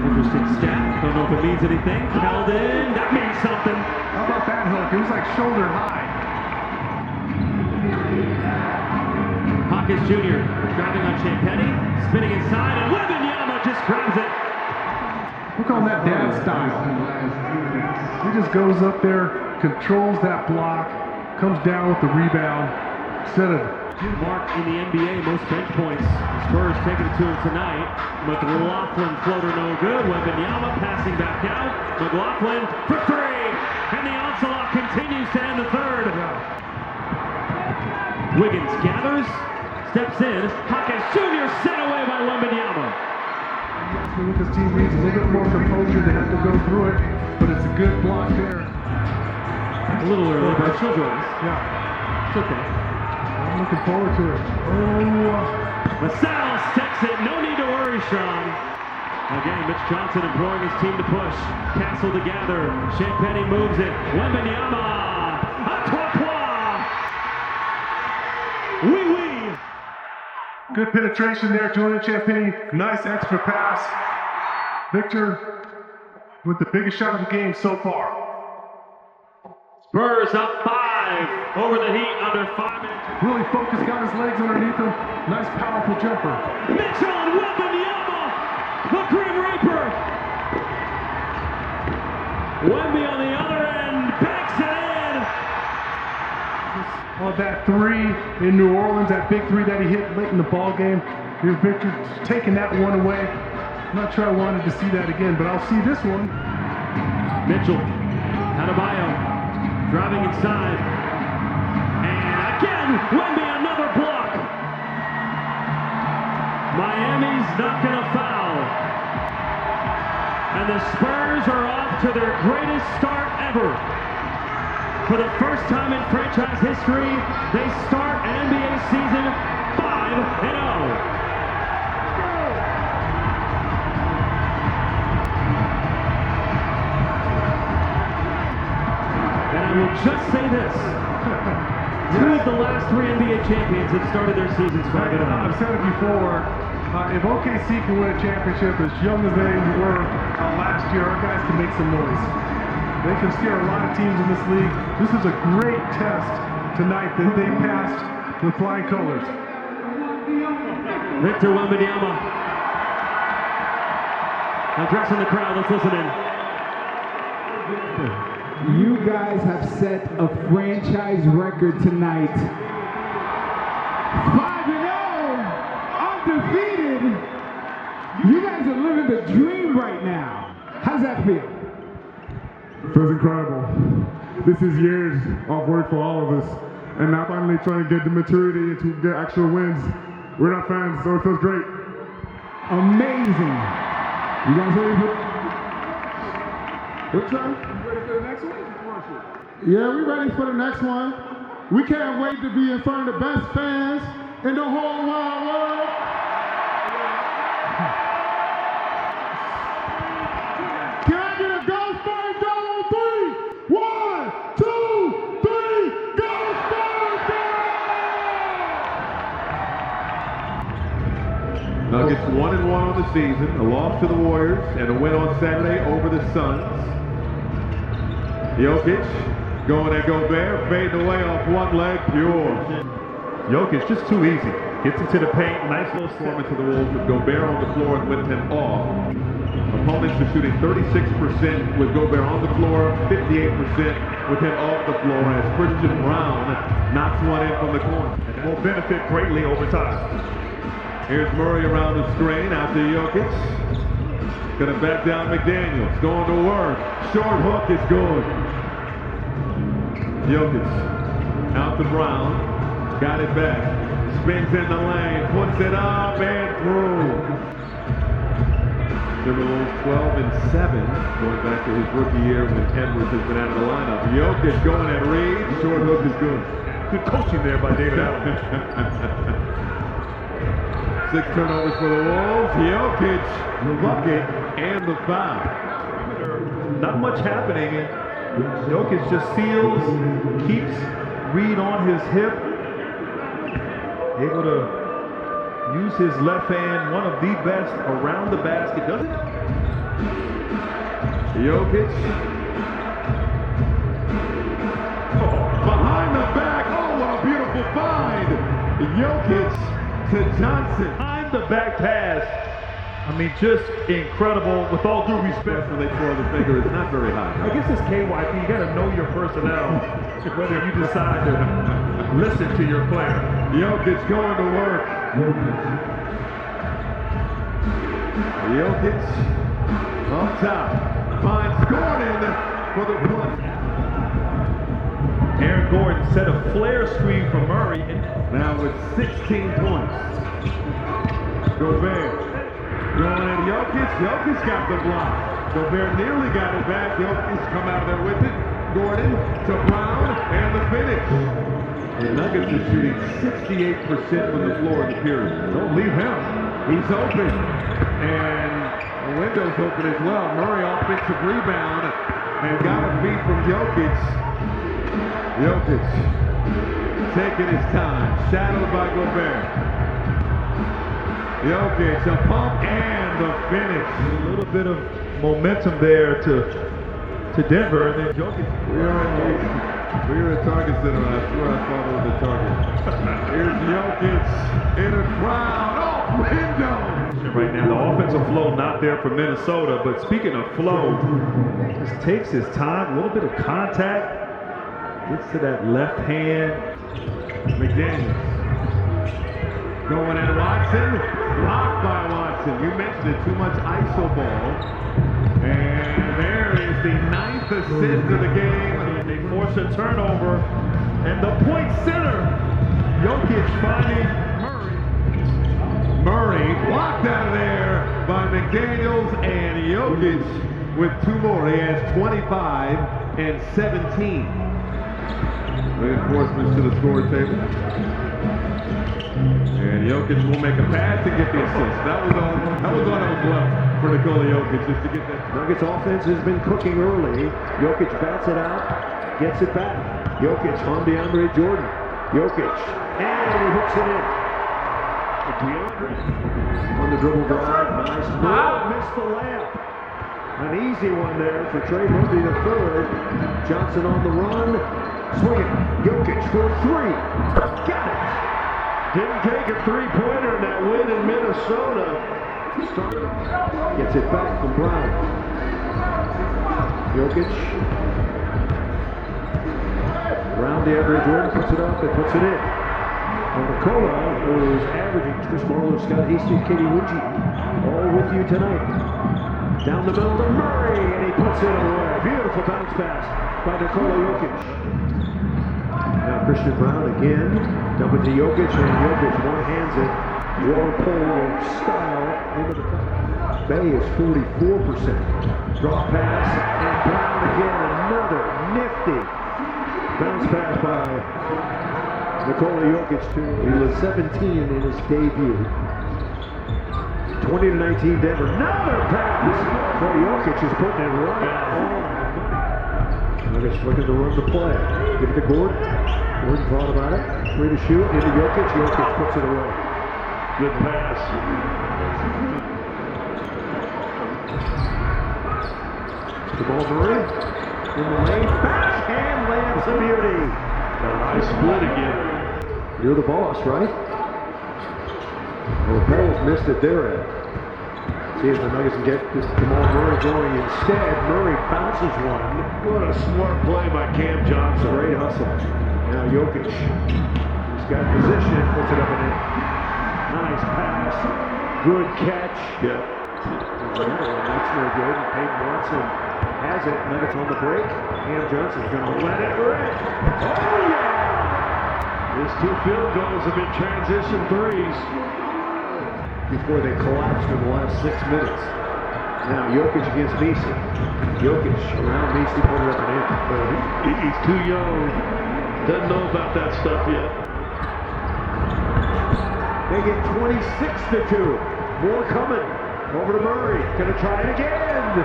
Interesting stat. Don't know if it means anything. Keldon, that means something. How about that hook? It was like shoulder high. Hawkins Jr. driving on Champagny, spinning inside, and Wembanyama just grabs it. We'll call that dad style. He just goes up there, controls that block, comes down with the rebound. Instead of Mark in the NBA, most bench points. Spurs taking it to him tonight. McLaughlin floater no good. Wembanyama passing back out. McLaughlin for three. And the onslaught continues to end the third. Wiggins gathers, steps in. Hawkins Jr. sent away by Wembanyama. with his team needs a little bit more composure. They have to go through it, but it's a good block there. A little early, but she'll join us. Yeah. It's okay. I'm looking forward to it. Vassell steps it. No need to worry, Sean. Again, Mitch Johnson imploring his team to push. Castle to gather. Champagny moves it. Wembanyama. A trois. Oui, oui. Good penetration there, Julian Champagny. Nice extra pass. Victor with the biggest shot of the game so far. Spurs up 5 over the Heat under 5 minutes. Really focused, got his legs underneath him. Nice, powerful jumper. Mitchell and Wembanyama, the Grim Reaper. Wemby on the other end, banks it in. On that three in New Orleans, that big three that he hit late in the ball game. Here's Victor taking that one away. I'm not sure I wanted to see that again, but I'll see this one. Mitchell, Adebayo. Driving inside. And again, Wemby, another block. Miami's not going to foul. And the Spurs are off to their greatest start ever. For the first time in franchise history, they start an NBA season 5-0. I will just say this. 2 of the last 3 NBA champions have started their seasons 5-0. I've said it before. If OKC can win a championship as young as they were last year, our guys can make some noise. They can scare a lot of teams in this league. This is a great test tonight that they passed with flying colors. Victor Wembanyama addressing the crowd. Let's listen in. You guys have set a franchise record tonight. 5-0, undefeated. You guys are living the dream right now. How does that feel? Feels incredible. This is years of work for all of us. And now finally trying to get the maturity to get actual wins. We're not fans, so it feels great. Amazing. You guys ready for What's up? ready for the next one? Yeah, we're ready for the next one. We can't wait to be in front of the best fans in the whole wide world. Can I get a go Spurs go on 3? 1, 2, 3, go Spurs! Nuggets 1-1 on the season, a loss to the Warriors, and a win on Saturday over the Suns. Jokic going at Gobert, fading away off one leg, pure. Jokic just too easy. Gets into the paint, nice little storm into the Wolves with Gobert on the floor and with him off. Opponents are shooting 36% with Gobert on the floor, 58% with him off the floor as Christian Brown knocks one in from the corner. And that will benefit greatly over time. Here's Murray around the screen after Jokic. Gonna back down McDaniels, going to work. Short hook is good. Jokic out to Brown, got it back, spins in the lane, puts it up and through. Timberwolves 12-7, going back to his rookie year when Edwards has been out of the lineup. Jokic going at Reed, short hook is good. Good coaching there by David Allen. 6 turnovers for the Wolves. Jokic, the bucket, and the foul. Not much happening. Jokic just seals, keeps Reed on his hip, able to use his left hand, one of the best around the basket. Doesn't Jokic. Behind the back. Oh, what a beautiful find. Jokic to Johnson. Behind the back pass. I mean, just incredible. With all due respect, when they twirl the finger, it's not very high. I guess it's KYP. You got to know your personnel, whether you decide to listen to your player. Jokic going to work. Jokic up top. Finds Gordon for the punt. Aaron Gordon set a flare screen for Murray. Now with 16 points. Gobert. Going at Jokic. Jokic got the block. Gobert nearly got it back. Jokic come out of there with it. Gordon to Brown and the finish. The Nuggets are shooting 68% from the floor in the period. Don't leave him. He's open. And the window's open as well. Murray offensive rebound and got a feed from Jokic. Jokic taking his time. Shadowed by Gobert. Jokic, a pump and the finish. A little bit of momentum there to Denver, and then Jokic. We were at Target Center, and I swear I thought it was a Target. Here's Jokic in a crowd. Oh, window! Right now, the offensive flow not there for Minnesota, but speaking of flow, just takes his time, a little bit of contact, gets to that left hand. McDaniels going at Watson, blocked by Watson. You mentioned it, too much ISO ball. And there is the 9th assist of the game. They force a turnover, and the point center, Jokic finding Murray blocked out of there by McDaniels, and Jokic with 2 more. He has 25 and 17. Reinforcements to the score table. And Jokic will make a pass and get the assist. That was all that was left for Nikola Jokic, just to get that. Nuggets offense has been cooking early. Jokic bats it out, gets it back. Jokic on DeAndre Jordan. Jokic, and he hooks it in. On the dribble drive, nice move, missed the layup. An easy one there for Trey Murphy the third. Johnson on the run, swinging. Jokic for 3. Got it. Didn't take a three-pointer in that win in Minnesota. Gets it back from Brown. Jokic. Brown, DeAndre Jordan puts it up and puts it in. Nikola, who is averaging, Chris Marlowe, Scott Hastings, Katie Wingy, all with you tonight. Down the middle to Murray, and he puts it away. Beautiful bounce pass by Nikola Jokic. Now Christian Brown again, dump it to Jokic, and Jokic one-hands it, water polo style into the cup. Bay is 44%. Draw pass, and Brown again, another nifty bounce pass by Nikola Jokic. He was 17 in his debut. 20-19 Denver, another pass! Boy, Jokic is putting it right on. Nuggets looking to run the play. Give it to Gordon. Gordon thought about it. 3 to shoot. Into Jokic. Jokic puts it away. Good pass. Jamal Murray in the lane. Backhand layups a beauty. A nice split again. You're the boss, right? Well, the Pels missed it there. See if the Nuggets can get Jamal Murray going instead. Murray bounces one. What a smart play by Cam Johnson. Great hustle. Now Jokic. He's got position. Puts it up and in. Nice pass. Good catch. Yep. That's no good. Peyton Watson has it. Nuggets on the break. Cam Johnson's going to let it rip. Oh, yeah! His 2 field goals have been transition threes before they collapsed in the last 6 minutes. Now Jokic against Messi. Jokic around Messi, put it up and in. He's too young. Doesn't know about that stuff yet. They get 26-2. More coming. Over to Murray. Gonna try it again.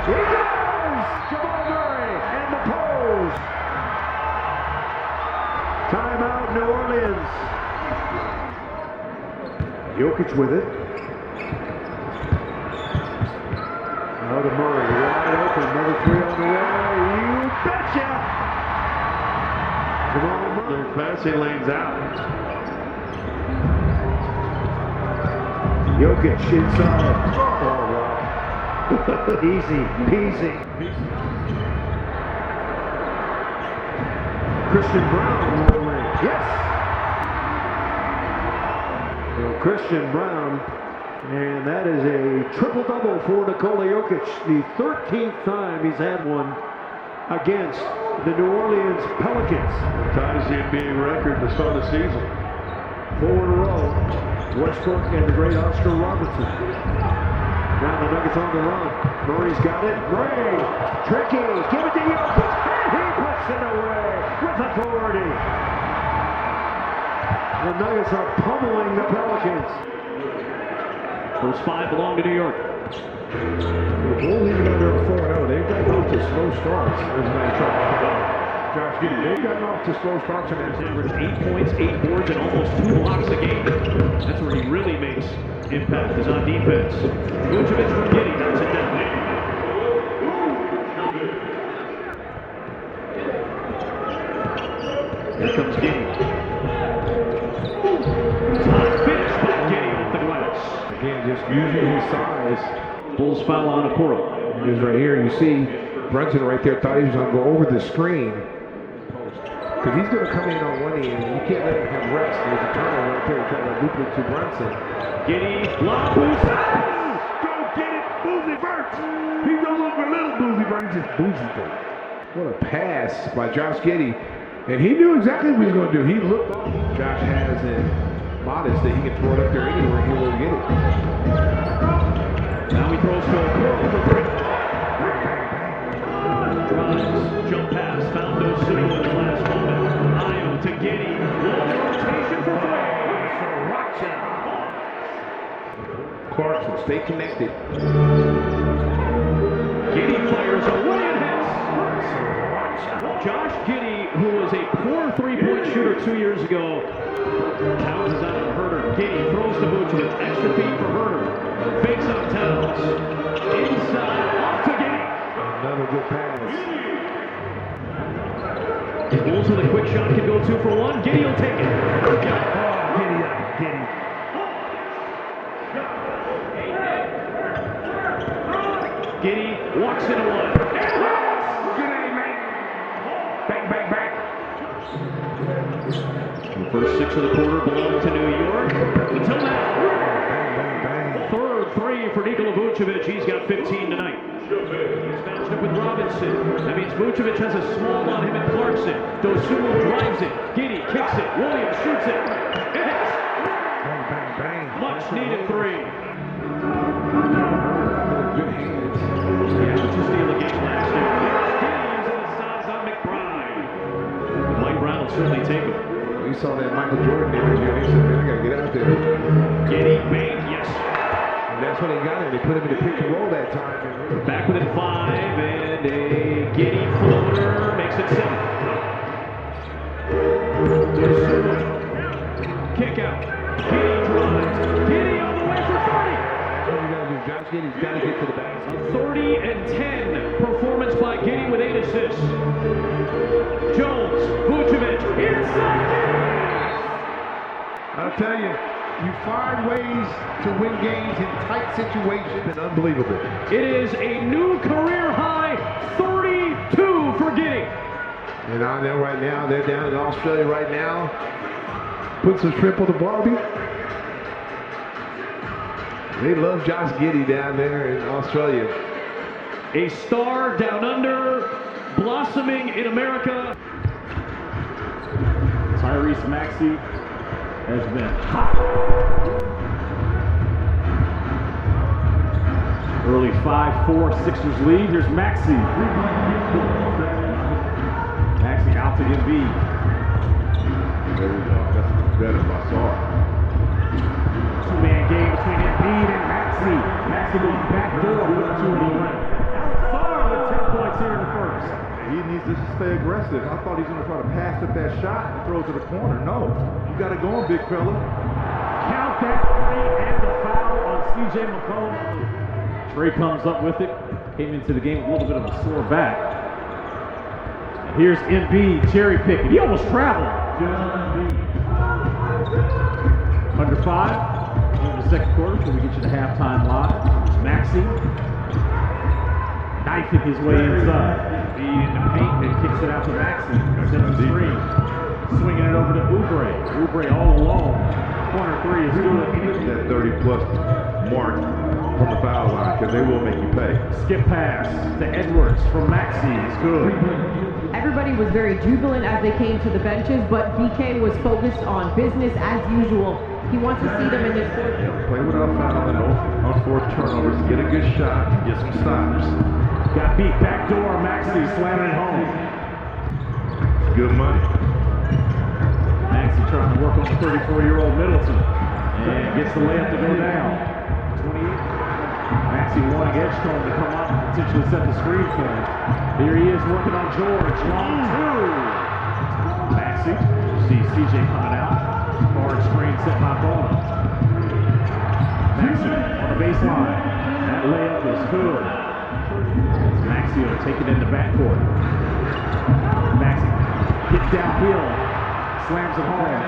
He does! Jamal Murray and the pose. Timeout, New Orleans. Jokic with it. Now to Murray, wide open, another three on the way. You betcha! Jamal Murray. Their passing lanes out. Jokic inside. Oh, wow. Easy peasy. Christian Brown long range. Yes! So Christian Brown, and that is a triple-double for Nikola Jokic. The 13th time he's had one against the New Orleans Pelicans. Ties the NBA record to start the season. 4 in a row. Westbrook and the great Oscar Robertson. Now the Nuggets on the run. Murray's got it. Murray, tricky. Give it to Jokic. And he puts it away with authority. The Nuggets are pummeling the Pelicans. First 5 belong to New York. The Bulls even though they're 4-0, they've gotten off to slow starts. As they try Josh Giddey, they've gotten off to slow starts and has averaged 8 points, 8 boards, and almost 2 blocks a game. That's where he really makes impact, is on defense. Vucevic from Giddey knocks it down. Here comes Giddey. Top finish by Giddey off the glass. Again, just using his size. Bulls foul on Okoro. It is right here. You see Brunson right there thought he was going to go over the screen. Because he's going to come in on one end. You can't let him have rest. There's a turnover right there trying to loop it to Brunson. Giddey, lob, boost. Go get it, Boozy Burks. He's no longer little Boozy Burks, just Boozy Burks. What a pass by Josh Giddey. And he knew exactly what he was going to do. He looked off. Josh has in modest that he can throw it up there anywhere and he will get it. Now he throws to Okoro for 3. Drives, jump pass, found no signal in the last moment. Ayo to Giddey. Long rotation for 3. Watch out. Clarkson, stay connected. Giddey fires away and hits. Josh Giddey, who was a poor 3-point shooter 2 years ago, Towns is out on Herter. Giddey throws to Vucevic. Extra feed for Herter. Fakes on Towns. Inside, off to Giddey. Another good pass. The Bulls with a quick shot can go 2 for 1. Giddey will take it. Giddey up, Giddey. Giddey walks into one. Bang, bang, bang. The first 6 of the quarter belong to New York. Until now. Third 3 for Nikola Vucevic. He's got 15 tonight. He's matched up with Robinson. That means Vucevic has a small on him and Clarkson. Dosunmu drives it. Giddey kicks it. Williams shoots it. It hits. Bang, bang, bang. Much needed 3. Good hands. Yeah, to steal the game last year. Giddey using the size on McBride. Mike Brown will certainly take him. We saw that Michael Jordan interview. He said, man, I got to get out there. Giddey, bang, yes. And that's when they got him. They put him in the pick and roll that time. Back within 5, and a Giddey floater makes it 7. Kick out. Giddey drives. Giddey all the way for 30. That's what you got to do. Josh Giddey's got to get to the basket. A 30-10 performance by Giddey with 8 assists. Jones, Vucevic, inside Giddey. I'll tell you, you find ways to win games in tight situations. It's unbelievable. It is a new career high, 32 for Giddey. And on there right now, they're down in Australia right now. Puts a triple to Barbie. They love Josh Giddey down there in Australia. A star down under, blossoming in America. Tyrese Maxey has been hot. Early 5-4 Sixers lead. Here's Maxey. Maxey out to Embiid. There we go. That's much better if I saw it. Two-man game between Embiid and Maxey. Maxey going back door with 2 in the lane. Outside with 10 points here in the first. He needs to stay aggressive. I thought he was going to try to pass at that shot and throw it to the corner. No, you got to go on, big fella. Count that 3 CJ McCollum. Trey comes up with it. Came into the game with a little bit of a sore back. And here's Embiid cherry picking. He almost traveled. Under 5 in the second quarter before we get you to halftime live. Maxey knifing his way inside. Embiid in the paint and kicks it out to Maxey. Sets the screen. Swinging it over to Oubre. Oubre all alone. Corner 3 is good. That 30-plus mark from the foul line, because they will make you pay. Skip pass to Edwards from Maxey is good. Everybody was very jubilant as they came to the benches, but BK was focused on business as usual. He wants to see them in this fourth. Play without fouling, unforced turnovers, get a good shot, and get some stops. Got beat back door, Maxey slamming it home. Good money. Maxey trying to work on the 34-year-old Middleton. And gets the layup to go down. 28. Maxey wanting Edgecombe to come up and potentially set the screen for him. Here he is working on George. Long 2. Maxey. See CJ coming out. Hard screen set by Bona. Maxey on the baseline. That layup is good. Maxey will take it in the backcourt. Maxey gets downhill. Slams it home.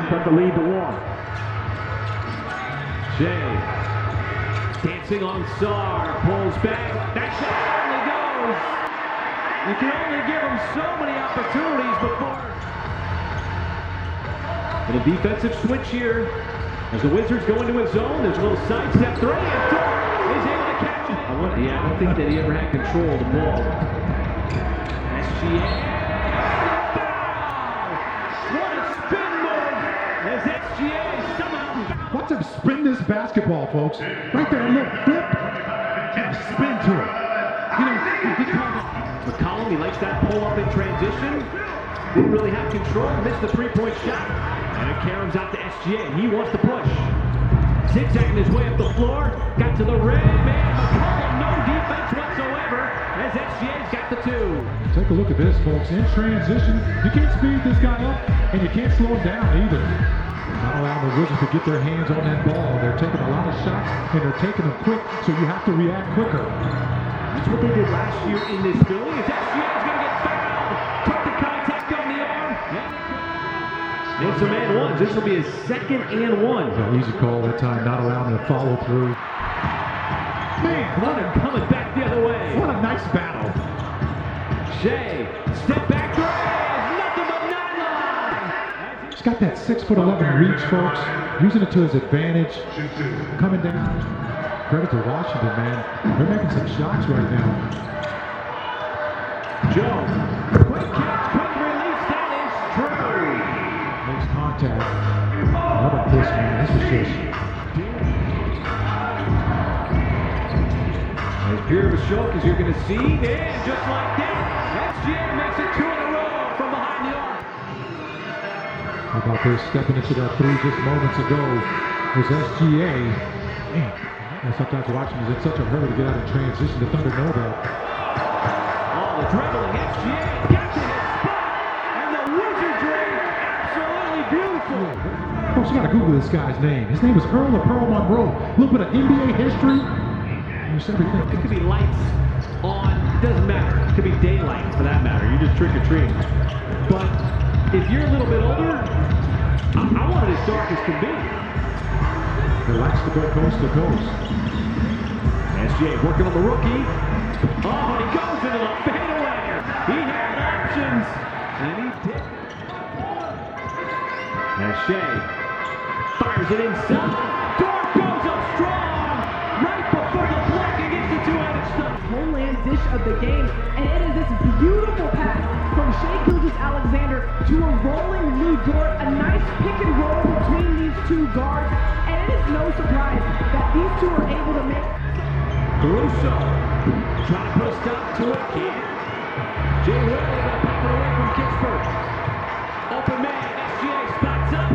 Cut the lead to 1. Jay dancing on Sarr, pulls back. That shot only goes. You can only give him so many opportunities before. And a defensive switch here as the Wizards go into his zone. There's a little sidestep 3 and Dort is able to catch it. I don't think that he ever had control of the ball. SGA. What a spin move as SGA somehow. Watch him spin this basketball, folks. Right there, a little flip and spin to it. You know, McCollum, he likes that pull up in transition. Didn't really have control, missed the 3-point shot. And it caroms out to SGA. He wants to push. Zigzagging his way up the floor. Got to the rim, and McCollum, no defense whatsoever as SGA's got the 2. take a look at this, folks. In transition, you can't speed this guy up, and you can't slow him down either. Not allowing the Wizards to get their hands on that ball. They're taking a lot of shots, and they're taking them quick, so you have to react quicker. That's what they did last year in this building. Is SGA's going to get fouled. Took the contact on the arm. And some and ones. This will be his second and 1. An easy call that time, not allowing him to follow through. Man, London coming back the other way. What a nice battle. Shea, step back drive, nothing but nylon. He's got that 6'11" reach, folks. Using it to his advantage. Coming down. Credit to Washington, man. They're making some shots right now. Joe, quick catch, quick release, that is true. Makes contact. How about this, man? This was just... As Pierre Mashok, as you're going to see, and just like that, SGA makes it 2 in a row from behind the arc. How about this? Stepping into that 3 just moments ago was SGA. Man, and sometimes Washington is in such a hurry to get out in transition. The Thunder know that. Oh, the dribbling SGA got to his spot, and the wizardry absolutely beautiful. Folks, you got to Google this guy's name. His name is Earl of Pearl Monroe. A little bit of NBA history. Everything. It could be lights on, doesn't matter. It could be daylight for that matter. You're just trick-or-treating. But if you're a little bit older, I want it as dark as can be. He likes to go coast to coast. SGA working on the rookie. Oh, and he goes into the fadeaway. He had options, and he did. Now Shea fires it inside. Dort goes up strong right before the block and gets the two-handed stuff. Homeland dish of the game, and it is this beautiful pass from Shea Gilgeous-Alexander to a rolling Lou Dort, a nice pick and roll between these two guards, and it is no surprise that these two are able to make. Caruso trying to put a stop to it. Can't. Jay Will going to pop it away from Kingsburg. Open man, SGA spots up.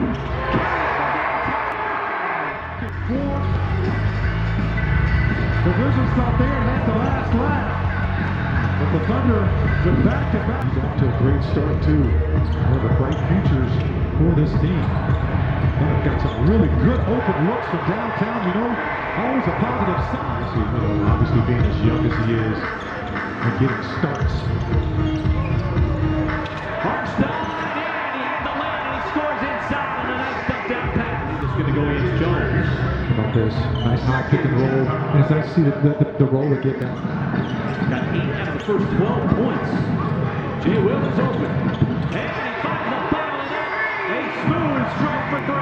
The Wizards thought they had the last lap. But the Thunder went back-to-back. He's off to a great start, too. One of the bright futures for this team. They've got some really good open looks from downtown. You know, always a positive sign. So, obviously being as young as he is and getting starts. Hartstein, and he had the land, and he scores inside on a nice dump down pass. It's going to go against Jones. About this nice high pick and roll. And it's nice to see the roller get down. Got 8 out of the first 12 points. Jay Will is open. And he finds the bottom of that. A smooth strike for 3.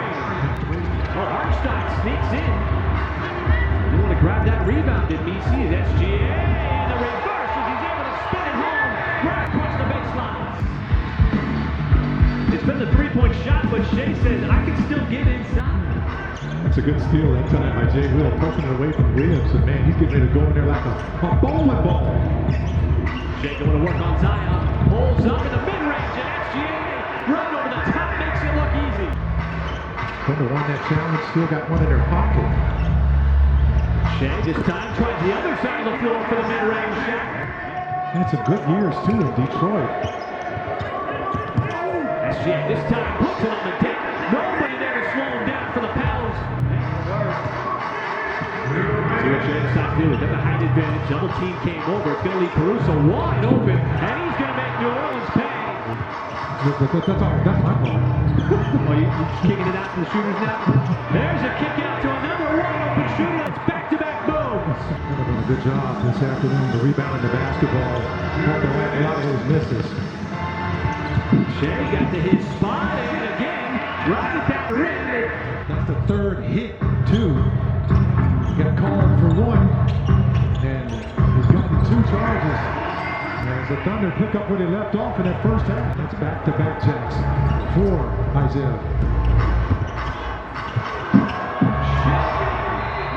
Well, Hartstein sneaks in. You want to grab that rebound, didn't he? See his SGA. And the reverse as he's able to spin it home right across the baseline. It's been the three-point shot, but Shea says, I can still get inside. That's a good steal that time by Jay Will, poking it away from Williams. And man, he's getting ready to go in there like a bowling ball. Shea going to work on Zion. Pulls up in the mid-range, and SGA right over the top makes it look easy. Thunder won that challenge, still got one in their pocket. Shea this time tries the other side of the floor for the mid-range shot. Had some good years too in Detroit. SGA this time puts it on the deck. Nobody there to slow him down for the Pels. See what Shea decides to do. They've got the height advantage. Double team came over. It's going to leave Caruso wide open, and he's going to make New Orleans pay. That's my ball. Oh, you're just kicking it out to the shooters now? There's a kick out to another wide open shooter. It's back-to-back bones. Doing a good job this afternoon to rebound the basketball. Helping away a lot of those misses. Shea got to his spot, and again, right at that rim. That's the third hit, too. Got called for one, and he's gotten 2 charges. As the Thunder pick up where they left off in that first half. That's back-to-back jacks for Isaiah.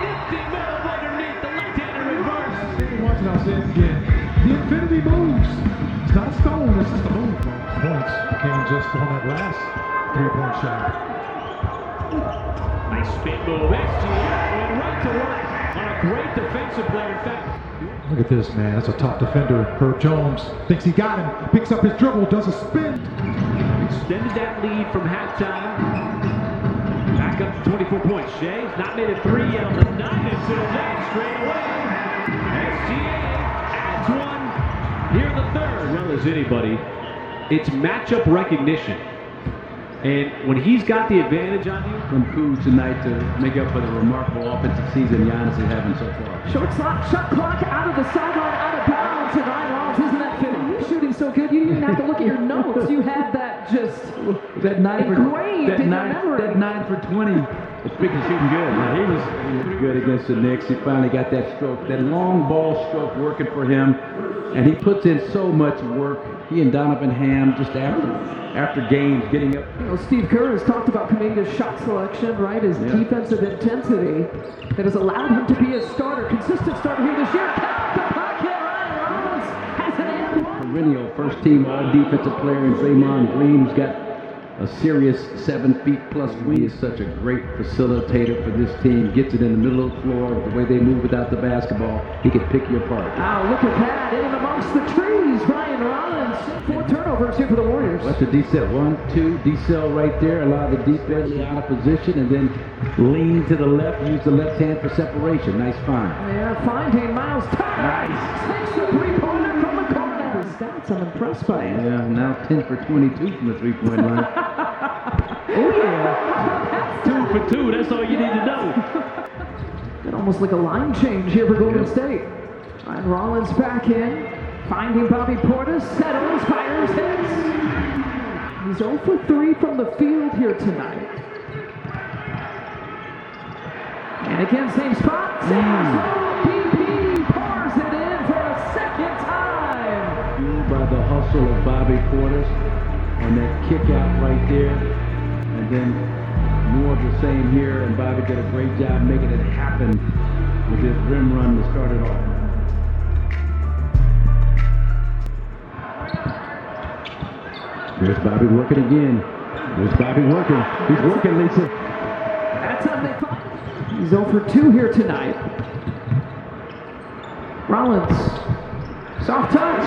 Nifty move underneath the left-hander reverse. Watch it, I'll say it again. The infinity moves. It's not a stone, it's just a move. Points came just on that last 3-point shot. Nice spin move. SGA went right to work on a great defensive player. In fact, Look at this, man. That's a top defender. Herb Jones thinks he got him. Picks up his dribble, does a spin. extended that lead from halftime. Back up to 24 points. Shea's not made a 3 yet on the night until that straight away. SGA adds one here in the third. As well as anybody, it's matchup recognition. And when he's got the advantage on you, from Kuz tonight to make up for the remarkable offensive season Giannis is having so far. Shot clock out of the sideline, out of bounds to Ryan Rollins. Isn't that fitting? You're shooting so good, you didn't even have to look at your notes. You had that just ingrained in your memory. That 9 for 20. Speaking of shooting good, he was good against the Knicks. He finally got that stroke, that long ball stroke working for him. And he puts in so much work. He and Donovan Ham just after games getting up. You know, Steve Kerr has talked about Kuminga's shot selection, right? His defensive intensity that has allowed him to be a starter, consistent starter here this year. Count the pocket. Ryan Rollins has an and one. Perennial first team all defensive player in Draymond Green's got a serious 7 feet plus wing. He is such a great facilitator for this team. Gets it in the middle of the floor, the way they move without the basketball. He can pick you apart. Wow, look at that. In and amongst the trees, Ryan Rollins. 4 turnovers here for the Warriors. What's the D-cell? 1, 2, D-cell right there. Allow the defense out of position and then lean to the left. Use the left hand for separation. Nice find. Yeah, finding Miles Turner. Nice. Takes the three-pointer from the corner. Stats I'm impressed by it. Yeah, now 10 for 22 from the three-point line. Oh, yeah. 2 for 2, that's all you need to know. Got almost like a line change here for Golden State. Ryan Rollins back in, finding Bobby Portis, settles, fires, hits. He's 0 for 3 from the field here tonight. And again, same spot. PP pours it in for a second time. Fueled by the hustle of Bobby Portis and that kick out right there. And then more of the same here, and Bobby did a great job making it happen with his rim run to start it off. There's Bobby working again. There's Bobby working. He's working, Lisa. That's how they find. He's 0 for 2 here tonight. Rollins, soft touch.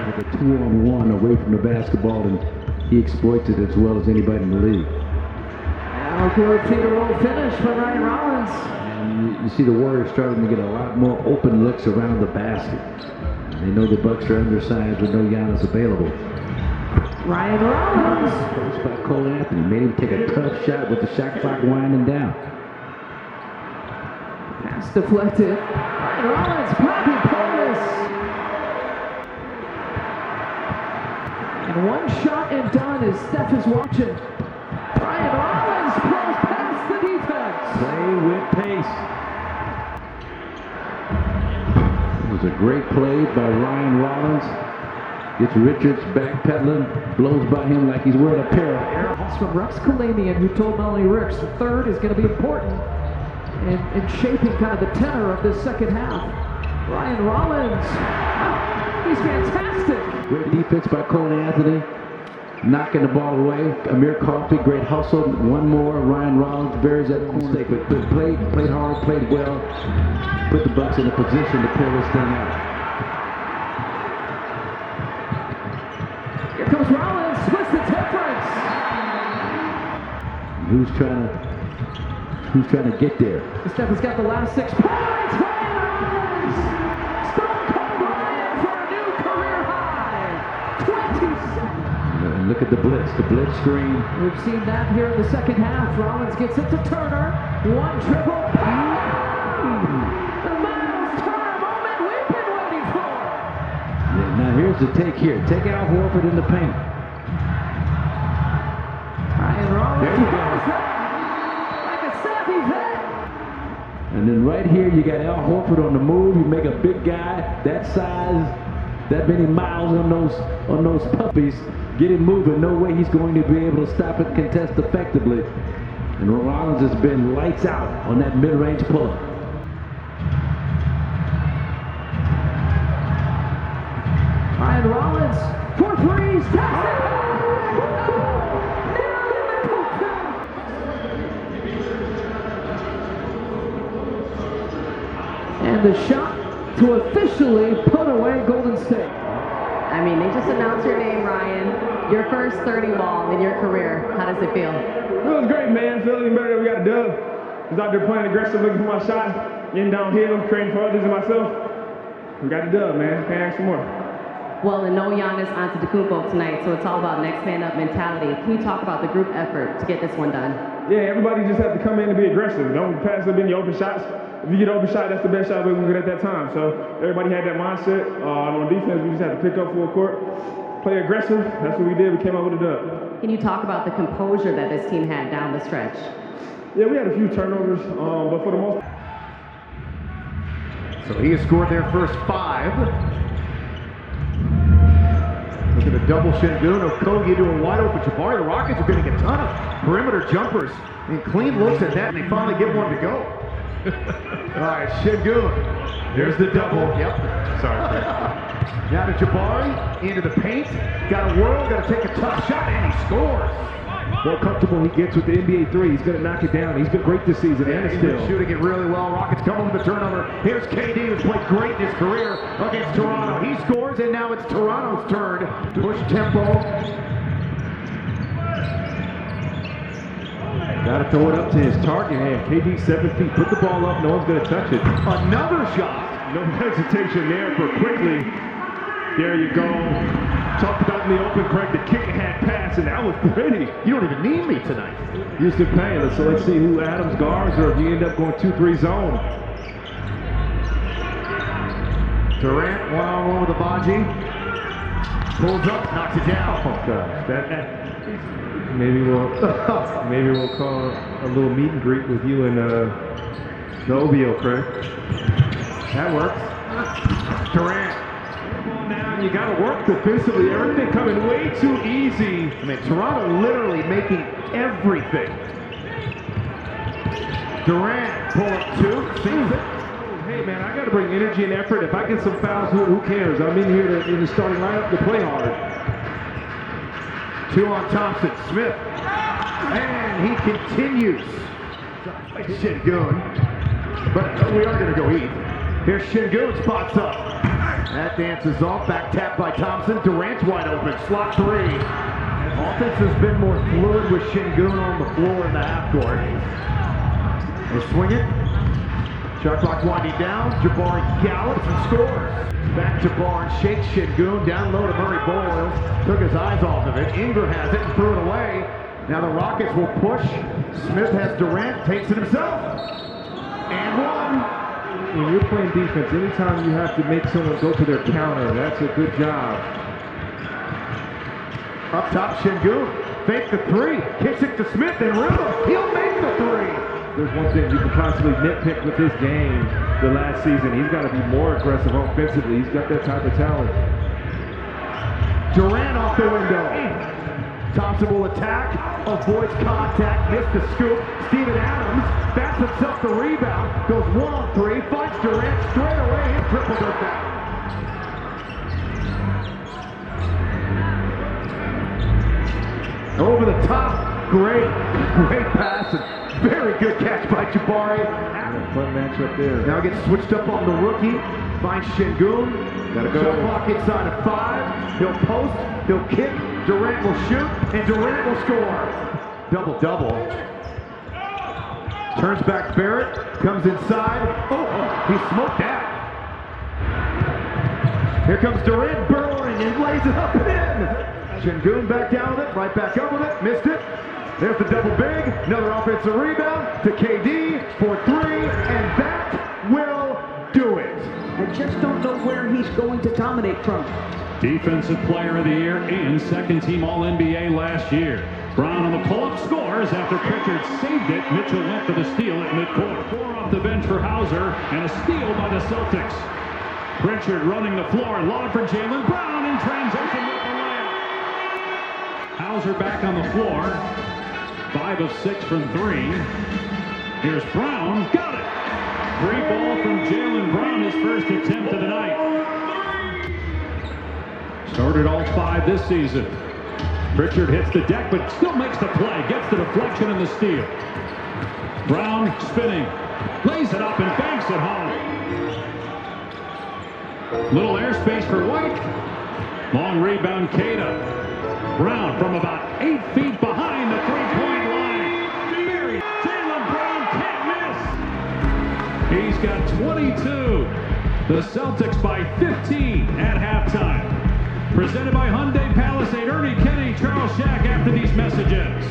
With a 2-on-1 away from the basketball, and he exploits it as well as anybody in the league. Roll finish for Ryan Rollins. And you see the Warriors starting to get a lot more open looks around the basket. They know the Bucks are undersized with no Giannis available. Ryan Rollins. Coached by Cole Anthony. Made him take a tough shot with the shot clock winding down. Pass deflected. Ryan Rollins, Bobby Portis. And one shot and done as Steph is watching. Ryan Rollins pulls past the defense. Play with pace. It was a great play by Ryan Rollins. Gets Richards backpedaling, blows by him like he's wearing a pair of air. That's from Rex Kalamian, who told Melanie Ricks the third is going to be important in shaping kind of the tenor of this second half. Ryan Rollins, he's fantastic. Great defense by Cole Anthony, knocking the ball away. Amir Coffey, great hustle. One more. Ryan Rollins buries that mistake, but played hard, played well, put the Bucks in a position to pull this thing out. Here comes Rollins, splits the difference. Who's trying to get there? Steph has got the last 6 points. Ryan Rollins, Stone Cold Ryan for a new career high. 27. And look at the blitz screen. We've seen that here in the second half. Rollins gets it to Turner. One dribble. The Miles Turner moment we've been waiting for. Yeah, now here's the take here. Take Al Horford in the paint. Ryan Rollins. There you go. Like a savvy vet. And then right here you got Al Horford on the move. You make a big guy that size, that many miles on those puppies. Get him moving. No way he's going to be able to stop it, contest effectively. And Rollins has been lights out on that mid-range pull-up. Ryan Rollins, 4 threes, taps it. And the shot to officially put away Golden State. I mean, they just announced your name, Ryan. Your first 30 ball in your career. How does it feel? It was great, man. Feeling better that we got a dub. I was out there playing aggressive, looking for my shot, getting downhill, creating for others and myself. We got the dub, man. Can't ask for more. Well, and no Giannis Antetokounmpo tonight, so it's all about next man up mentality. Can you talk about the group effort to get this one done? Yeah, everybody just have to come in and be aggressive. Don't pass up any open shots. If you get open shot, that's the best shot we're going to get at that time. So everybody had that mindset. On defense, we just had to pick up full court, play aggressive. That's what we did. We came out with a dub. Can you talk about the composure that this team had down the stretch? Yeah, we had a few turnovers, but for the most part. So he has scored their first 5. Look at the double Şengün. Okogie to a wide open Jabari. The Rockets are getting a ton of perimeter jumpers. And clean looks at that, and they finally get one to go. All right, Şengün. There's the double. Yep. Sorry. Now to Jabari, into the paint. Got a whirl, got to take a tough shot, and he scores. More comfortable he gets with the NBA 3. He's going to knock it down. He's been great this season, and He's still been shooting it really well. Rockets come with the turnover. Here's KD, who's played great in his career against Toronto. He scores, and now it's Toronto's turn to push tempo. Got to throw it up to his target hand. KD 7 feet. Put the ball up. No one's going to touch it. Another shot. No hesitation there for quickly. There you go. Talked about in the open, Craig, the kick had pass, and that was pretty. You don't even need me tonight. Houston Payne. So let's see who Adams guards, or if you end up going 2-3 zone. Durant one-on-one with Agbaji. Pulls up, knocks it down. Oh gosh, maybe we'll call a little meet and greet with you and the OBO, Craig. That works. Durant. Now you got to work defensively. Everything coming way too easy. I mean, Toronto literally making everything. Durant pull up 2. Sees it. Hey man, I got to bring energy and effort. If I get some fouls, who cares? I'm in here in the starting lineup to play hard. 2 on Thompson. Smith. And he continues. Şengün. But we are going to go eat. Here's Şengün, spots up. That dances off. Back tap by Thompson. Durant's wide open. Slot 3. Offense has been more fluid with Şengün on the floor in the half court. They swing it. Shot clock winding down. Jabari gallops and scores. Back to Barnes, shakes Şengün, down low to Murray Boyles. Took his eyes off of it. Ingram has it and threw it away. Now the Rockets will push. Smith has Durant, takes it himself. And one. When you're playing defense, anytime you have to make someone go to their counter, that's a good job. Up top, Şengün. Fake the three. Kicks it to Smith and Riddle. He'll make the three. There's one thing you can possibly nitpick with this game the last season. He's got to be more aggressive offensively. He's got that type of talent. Durant off the window. Thompson will attack, avoids contact, missed the scoop. Steven Adams bats himself the rebound, goes 1 on 3, finds Durant straight away, his triple goes down. Over the top, great pass, and very good catch by Jabari. Fun matchup there. Now gets switched up on the rookie, finds Şengün. Gotta go. Shot clock inside of 5. He'll post, he'll kick, Durant will shoot, and Durant will score. Double-double. Turns back Barrett, comes inside. Oh, he smoked that. Here comes Durant burrowing and lays it up and in. Şengün back down with it, right back up with it, missed it. There's the double big, another offensive rebound to KD for 3, and that will do it. I just don't know where he's going to dominate from. Defensive Player of the Year and second-team All-NBA last year. Brown on the pull-up scores after Pritchard saved it. Mitchell went for the steal at midcourt. 4 off the bench for Hauser, and a steal by the Celtics. Pritchard running the floor, lob for Jaylen Brown in transition with the layup. Hauser back on the floor, 5 of 6 from 3. Here's Brown, got it. Free ball from Jaylen Brown, his first attempt of the night. Started all 5 this season. Pritchard hits the deck, but still makes the play. Gets the deflection and the steal. Brown spinning. Lays it up and banks it home. Little airspace for White. Long rebound, Queta. Brown from about 8 feet behind the three-point line. Buried. Jaylen Brown can't miss. He's got 22. The Celtics by 15 at halftime. Presented by Hyundai Palisade, Ernie Kenny, Charles Shack after these messages.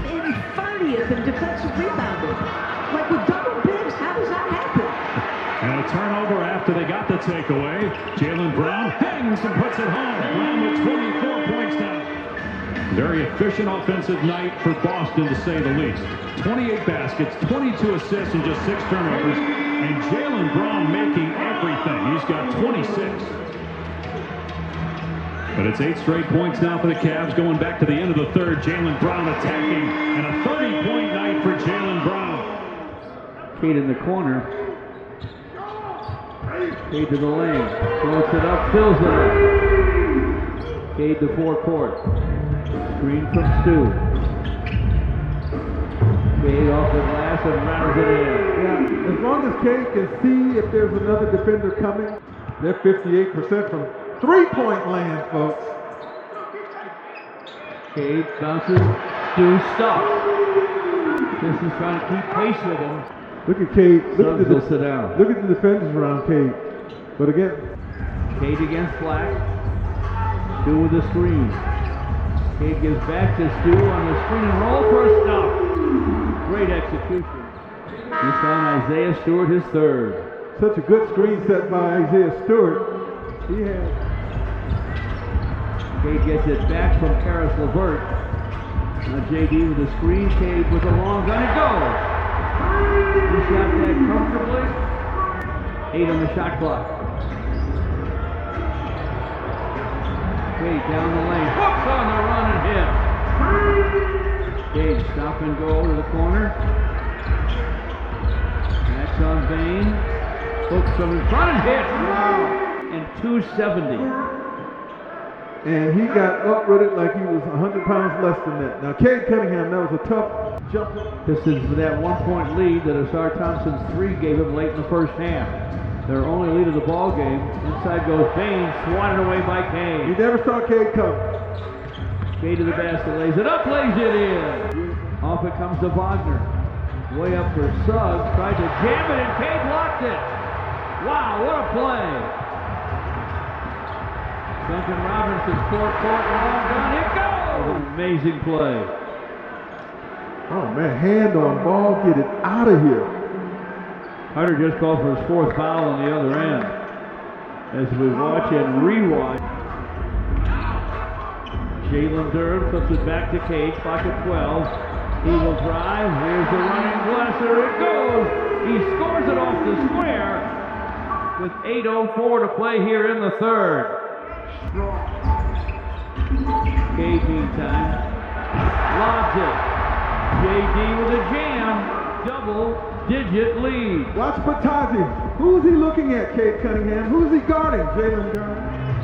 Came in 30th in defensive rebounding. Like with double bigs, how does that happen? And a turnover after they got the takeaway. Jaylen Brown hangs and puts it home. Brown with 24 points now. Very efficient offensive night for Boston, to say the least. 28 baskets, 22 assists, and just 6 turnovers. And Jaylen Brown making everything. He's got 26. But it's 8 straight points now for the Cavs going back to the end of the third. Jaylen Brown attacking, and a 30-point night for Jaylen Brown. Cade in the corner. Cade to the lane. Floats it up, fills it up. Cade to forecourt. Screen from Stu. Cade off the glass and rounds it in. Yeah, as long as Cade can see if there's another defender coming, they're 58% from three-point land, folks. Cade bounces. Stu stops. This is trying to keep pace with him. Look at Cade. Suggs will sit down. Look at the defenders around Cade. But again, Cade against Flack. Stu with the screen. Cade gives back to Stu on the screen and roll for a stop. Great execution. This time Isaiah Stewart, his third. Such a good screen set by Isaiah Stewart. He had. Cade gets it back from Karis LeVert. Now JD with the screen. Cade with a long gun and goes. He shot that comfortably. 8 on the shot clock. Cade down the lane. Hooks on the run and hit. Cade stop and go to the corner. That's on Bain. Hooks from in front and hit. Wow. And 270. And he got uprooted like he was 100 pounds less than that. Now, Cade Cunningham, that was a tough jump. This is that 1-point lead that Asar Thompson's 3 gave him late in the first half. their only lead of the ball game. Inside goes Bain, swatted away by Cade. You never saw Cade come. Cade to the basket, lays it up, lays it in. Off it comes to Wagner. Way up for Suggs, tried to jam it, and Cade blocked it. Wow, what a play. Duncan Robinson, four-court, long gun, it goes! Amazing play. Oh man, hand on ball, get it out of here. Carter just called for his fourth foul on the other end. As we watch and rewatch. Jalen Durham flips it back to Cade, clock at 12. He will drive, here's the running Glasser, it goes! He scores it off the square with 8:04 to play here in the third. KD time, lobs it. JD with a jam, double-digit lead. Watch Batazi. Who's he looking at, Cade Cunningham? Who's he guarding? Jalen Durham.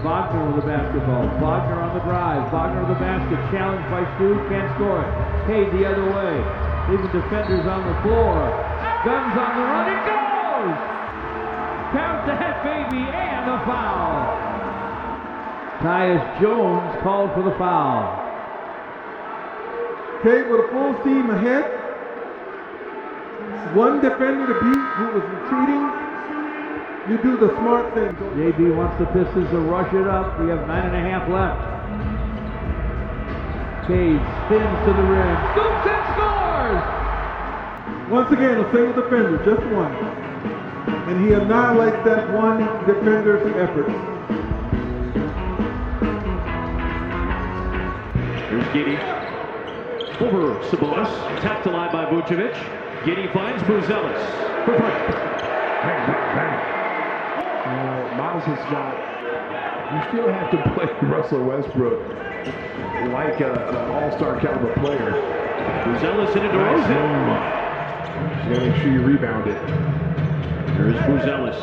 Wagner with the basketball. Wagner on the drive. Wagner with the basket. Challenged by Stu. Can't score it. Cade the other way. Even defenders on the floor. Guns on the run. It goes! Count that, baby, and the foul. Tyus Jones called for the foul. Cade with a full steam ahead. One defender to beat who was retreating. You do the smart thing. JB wants the Pistons to rush it up. We have 9.5 left. Cade spins to the rim. Scoops and scores! Once again, a single defender, just one. And he annihilates that one defender's effort. Here's Giddey. Over Sabonis. Tapped alive by Vucevic. Giddey finds Buzelis. For three. Bang, bang, bang. Miles has got, you still have to play Russell Westbrook like an all-star caliber player. Buzelis in a DeRozan. You gotta make sure you rebound it. There's Buzelis.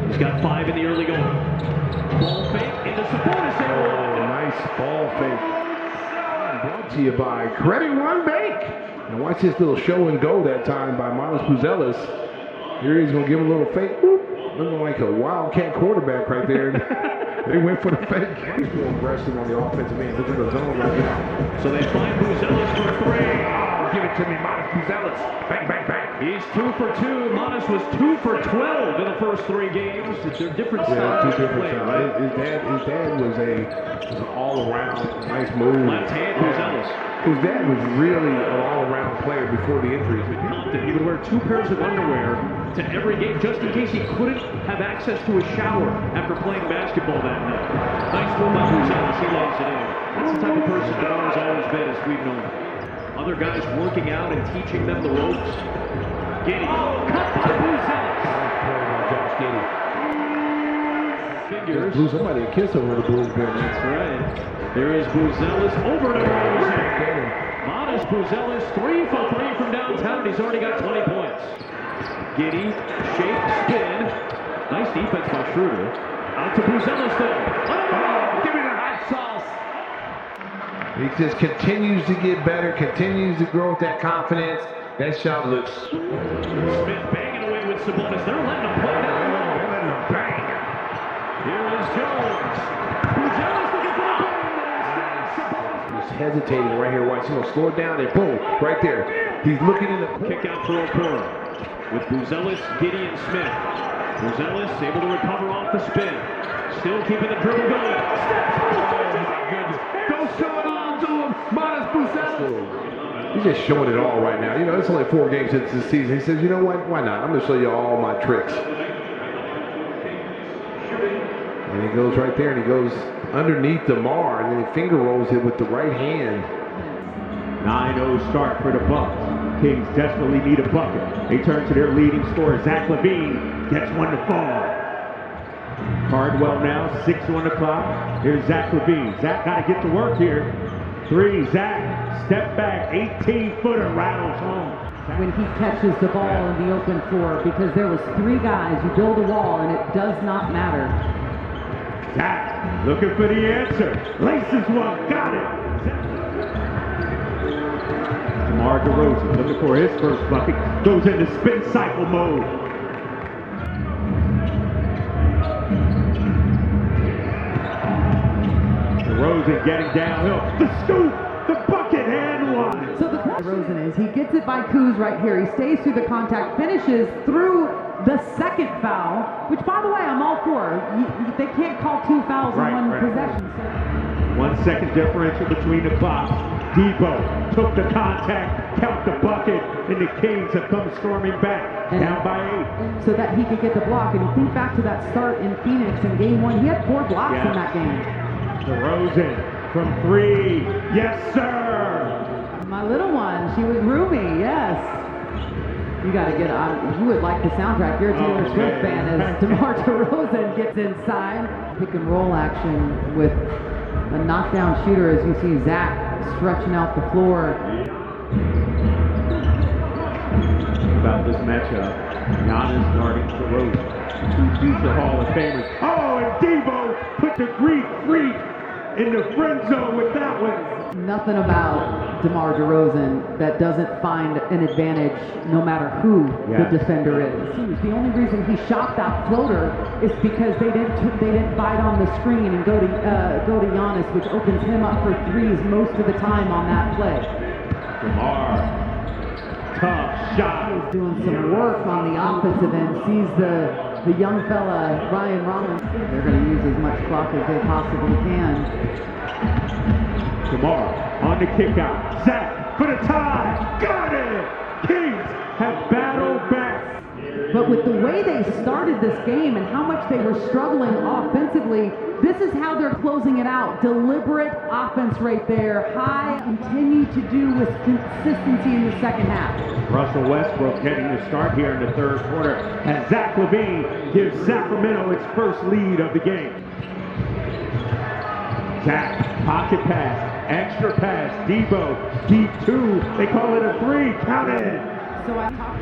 He's got 5 in the early going. Ball fake into Sabonis. Nice ball fake. Brought to you by Credit One Bank. And watch this little show and go that time by Miles Buzelis. Here he's gonna give him a little fake. Whoop. Looking like a wildcat quarterback right there. They went for the fake. He's more aggressive on the offensive end. Look at the zone right now. So they find Buzelis for 3. Oh, give it to me, Miles Buzelis. Bang, bang, bang. He's 2 for 2. Modest was 2 for 12 in the first 3 games. They're different styles. Two different styles. Right? His dad was an all-around nice move. Left hand Buzelis. His dad was really an all-around player before the injuries. He would wear 2 pairs of underwear to every game just in case he couldn't have access to a shower after playing basketball that night. Nice move by Buzelis. He lays it in. That's the type of person DeMar's always been, as we've known. Other guys working out and teaching them the ropes. Giddey. Oh, cut by Buzelis. Josh Giddey. Figures. Blew somebody a kiss over the Bulls bench. That's right. There is Buzelis over to DeRozan. Modest Buzelis, 3 for 3 from downtown. He's already got 20 points. Giddey, shake, spin. Nice defense by Schroeder. Out to Buzelis though. Oh, give me the hot sauce. He just continues to get better, continues to grow with that confidence. That shot looks. Smith banging away with Sabonis. They're letting him play down low. They're letting him bang. Here is Jones. Buzelis looking for the ball. He's hesitating right here. Watch him slow it down and boom, right there. He's looking in the kick out for Okoro. With Buzelis, Giddey, and Smith. Buzelis able to recover off the spin. Still keeping the dribble going. Go show it all to him. Modest Buzelis. He's just showing it all right now. You know, it's only 4 games into the season. He says, you know what? Why not? I'm going to show you all my tricks. And he goes right there, and he goes underneath DeMar, and then he finger rolls it with the right hand. 9-0 start for the Bucks. Kings desperately need a bucket. They turn to their leading scorer, Zach LaVine, gets one to fall. Cardwell now, 6 on the clock. Here's Zach LaVine. Zach got to get to work here. 3, Zach, step back, 18-footer, rattles home. When he catches the ball in the open floor, because there was 3 guys, you build a wall, and it does not matter. Zach, looking for the answer. Laces one, got it. DeMar DeRozan looking for his first bucket. Goes into spin cycle mode. DeRozan getting downhill. The scoop, the bucket, and one. So the DeRozan is, he gets it by Kuz right here. He stays through the contact, finishes through the second foul, which, by the way, I'm all for. They can't call 2 fouls in one possession. So. 1 second differential between the clocks. Debo took the contact, count the bucket, and the Kings have come storming back, down by 8. So that he could get the block. And you think back to that start in Phoenix in game 1, he had 4 blocks in that game. DeRozan from 3. Yes, sir. My little one, she was Ruby, yes. You got to get on. You would like the soundtrack. You're a Taylor Swift fan as DeMar DeRozan gets inside. Pick and roll action with a knockdown shooter as you see Zach stretching out the floor. About this matchup, Giannis guarding DeRozan. 2 future Hall of Famers. Oh, and Debo put the Greek freak in the friend zone with that one. Nothing about DeMar DeRozan that doesn't find an advantage no matter who the defender is. The only reason he shot that floater is because they didn't bite on the screen and go to Giannis, which opens him up for threes most of the time on that play. DeMar, tough shot. He's doing some work on the offensive end. Sees the young fella Ryan Rollins. They're going to use as much clock as they possibly can. DeMar on the kick out. Zach for the tie. Got it! Kings have battled back. But with the way they started this game and how much they were struggling offensively, this is how they're closing it out. Deliberate offense right there. High continue to do with consistency in the second half. Russell Westbrook getting the start here in the third quarter as Zach LaVine gives Sacramento its first lead of the game. Zach, pocket pass, extra pass, Debo, deep 2, they call it a 3, count it. So I talked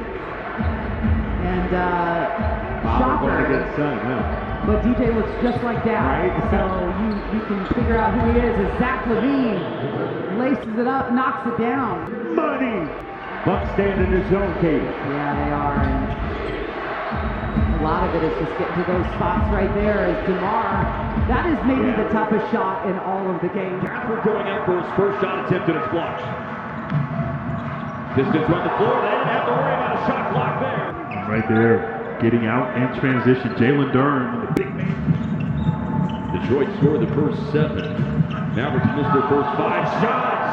and shocker. But DJ looks just like that. Right. So you can figure out who he is as Zach LaVine laces it up, knocks it down. Money! Bucks stand in the zone, Katie. Yeah, they are. And a lot of it is just getting to those spots right there as DeMar. That is maybe the toughest shot in all of the game. Gafford going up for his first shot attempt and it's blocked. Distance run the floor. They didn't have to worry about a shot clock there. Right there, getting out in transition. Jalen Duren, the big man. Detroit scored the first 7. Mavericks missed their first 5 shots.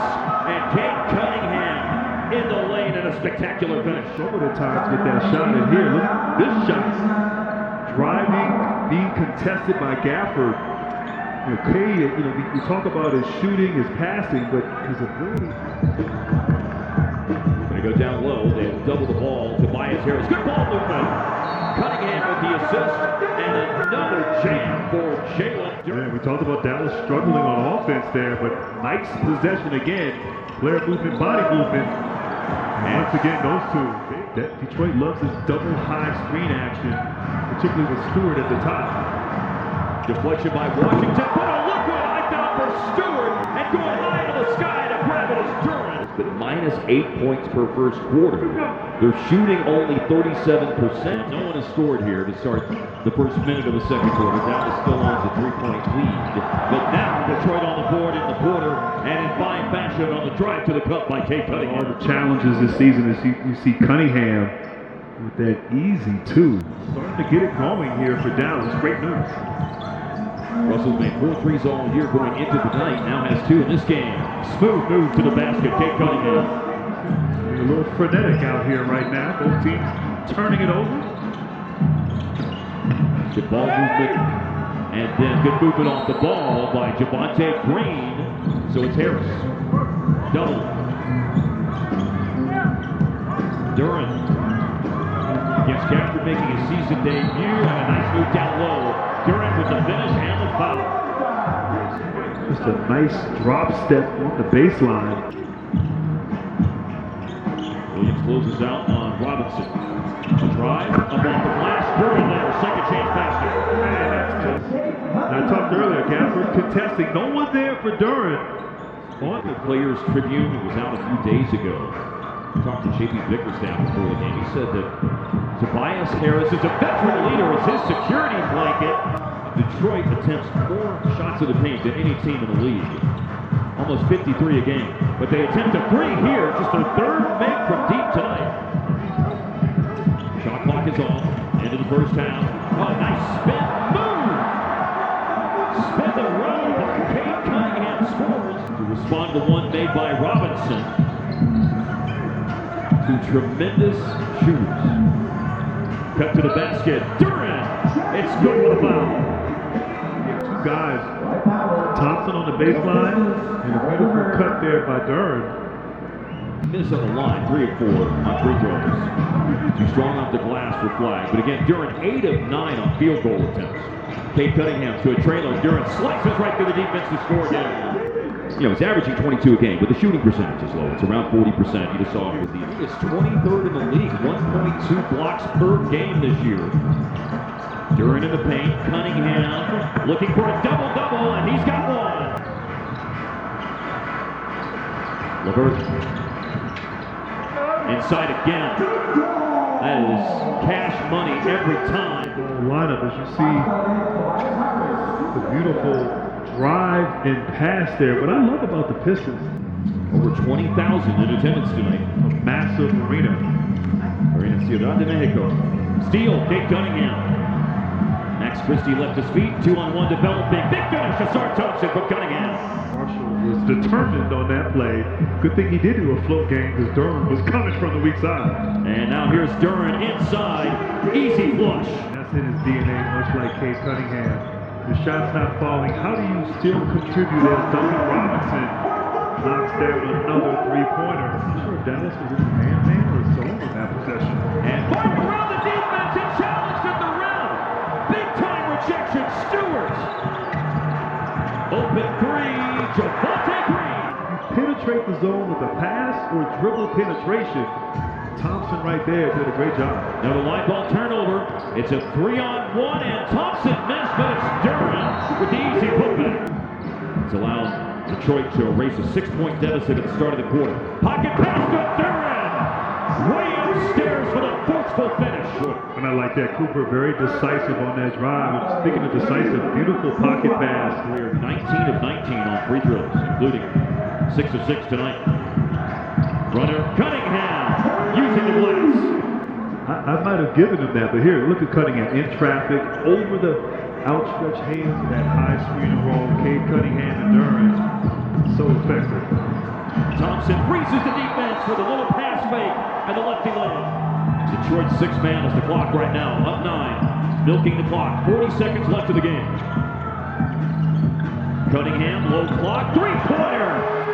And Kate Cunningham in the lane and a spectacular finish. Some of the times get that shot in here. Look, this shot. Driving, being contested by Gafford. We talk about his shooting, his passing, but his ability. Going to go down low. They double the ball. Tobias Harris. Good ball movement. Cunningham with the assist. And another jam for Jalen. Yeah, we talked about Dallas struggling on offense there, but nice possession again. Player movement, body movement. And once again, those two. Detroit loves this double high screen action, particularly with Stewart at the top. Deflection by Washington. But a look what I found for Stewart. And going high to the sky to grab it is Duren. But -8 points per first quarter. They're shooting only 37%. No one has scored here to start the first minute of the second quarter. Dallas still owns a 3-point lead. But now Detroit on the board in the quarter and in fine fashion on the drive to the cup by Kate Cunningham. One of the challenges this season is you see Cunningham with that easy 2. Starting to get it going here for Dallas. Great news. Russell's made 4 threes all year going into the night. Now has 2 in this game. Smooth move to the basket. Kate Cunningham. A little frenetic out here right now. Both teams turning it over. Good ball movement. And then good movement off the ball by Javonte Green. So it's Harris. Double. Duren. Gives Gafford making his season debut. And a nice move down low. Duren with the finish and the foul. Just a nice drop step on the baseline. Williams closes out on Robinson. A drive, above the glass. Duren there, second chance basket. I talked earlier, Gafford contesting. No one there for Duren. On the Players Tribune, it was out a few days ago. Talked to J.P. Bickerstaff before the game. He said that Tobias Harris is a veteran leader as his security blanket. Detroit attempts more shots of the paint than any team in the league. Almost 53 a game. But they attempt a three here, just their third make from deep tonight. Shot clock is off. Into the first half. Oh, nice spin move! Spin the run, but Cade Cunningham scores to respond to one made by Robinson. Two tremendous shooters. Cut to the basket. Durant! It's good with a foul. Two guys. Thompson on the baseline, and a beautiful cut there by Durant. Minnesota line, 3 of 4 on free throws. Too strong off the glass for flag. But again, Durant 8 of 9 on field goal attempts. Cade Cunningham to a trailer. Durant slices right through the defense to score again. You know, he's averaging 22 a game, but the shooting percentage is low. It's around 40%. You just saw it with the. It's 23rd in the league, 1.2 blocks per game this year. Durant in the paint, Cunningham looking for a double-double, and he's got one. LeVert inside again. That is cash money every time. Lineup, as you see, the beautiful drive and pass there. What I love about the Pistons, over 20,000 in attendance tonight. A massive arena. Arena Ciudad de Mexico. Steal, Cade Cunningham. Max Christie left his feet. 2-on-1 developing. Big finish to Sark Thompson for Cunningham. Marshall was determined on that play. Good thing he did do a float game because Durant was coming from the weak side. And now here's Durant inside. Easy flush. That's in his DNA, much like Cade Cunningham. The shot's not falling. How do you still contribute as Duncan Robinson knocks down another three-pointer? I'm not sure if Dallas was in the man or zone on that possession. And Martin around the defense and challenged at the rim. Big-time rejection. Stewart. Open three. Javonte Green. You penetrate the zone with a pass or dribble penetration. Thompson right there did a great job. Now the line ball turnover. It's a 3-on-1 and Thompson missed, but it's Durant with the easy putback. It's allowed Detroit to erase a 6-point deficit at the start of the quarter. Pocket pass to Durant. Way upstairs for the forceful finish. And I like that. Cooper very decisive on that drive. And speaking of decisive, beautiful pocket pass. We're 19 of 19 on free throws, including 6 of 6 tonight. Runner Cunningham using the glass. I might have given him that, but here, look at Cunningham in traffic, over the outstretched hands of that high screen and roll. Cade Cunningham and Durant, so effective. Thompson freezes the defense with a little pass fake and the lefty layup. Detroit's 6th man is the clock right now, up 9, milking the clock. 40 seconds left of the game. Cunningham, low clock, three-pointer.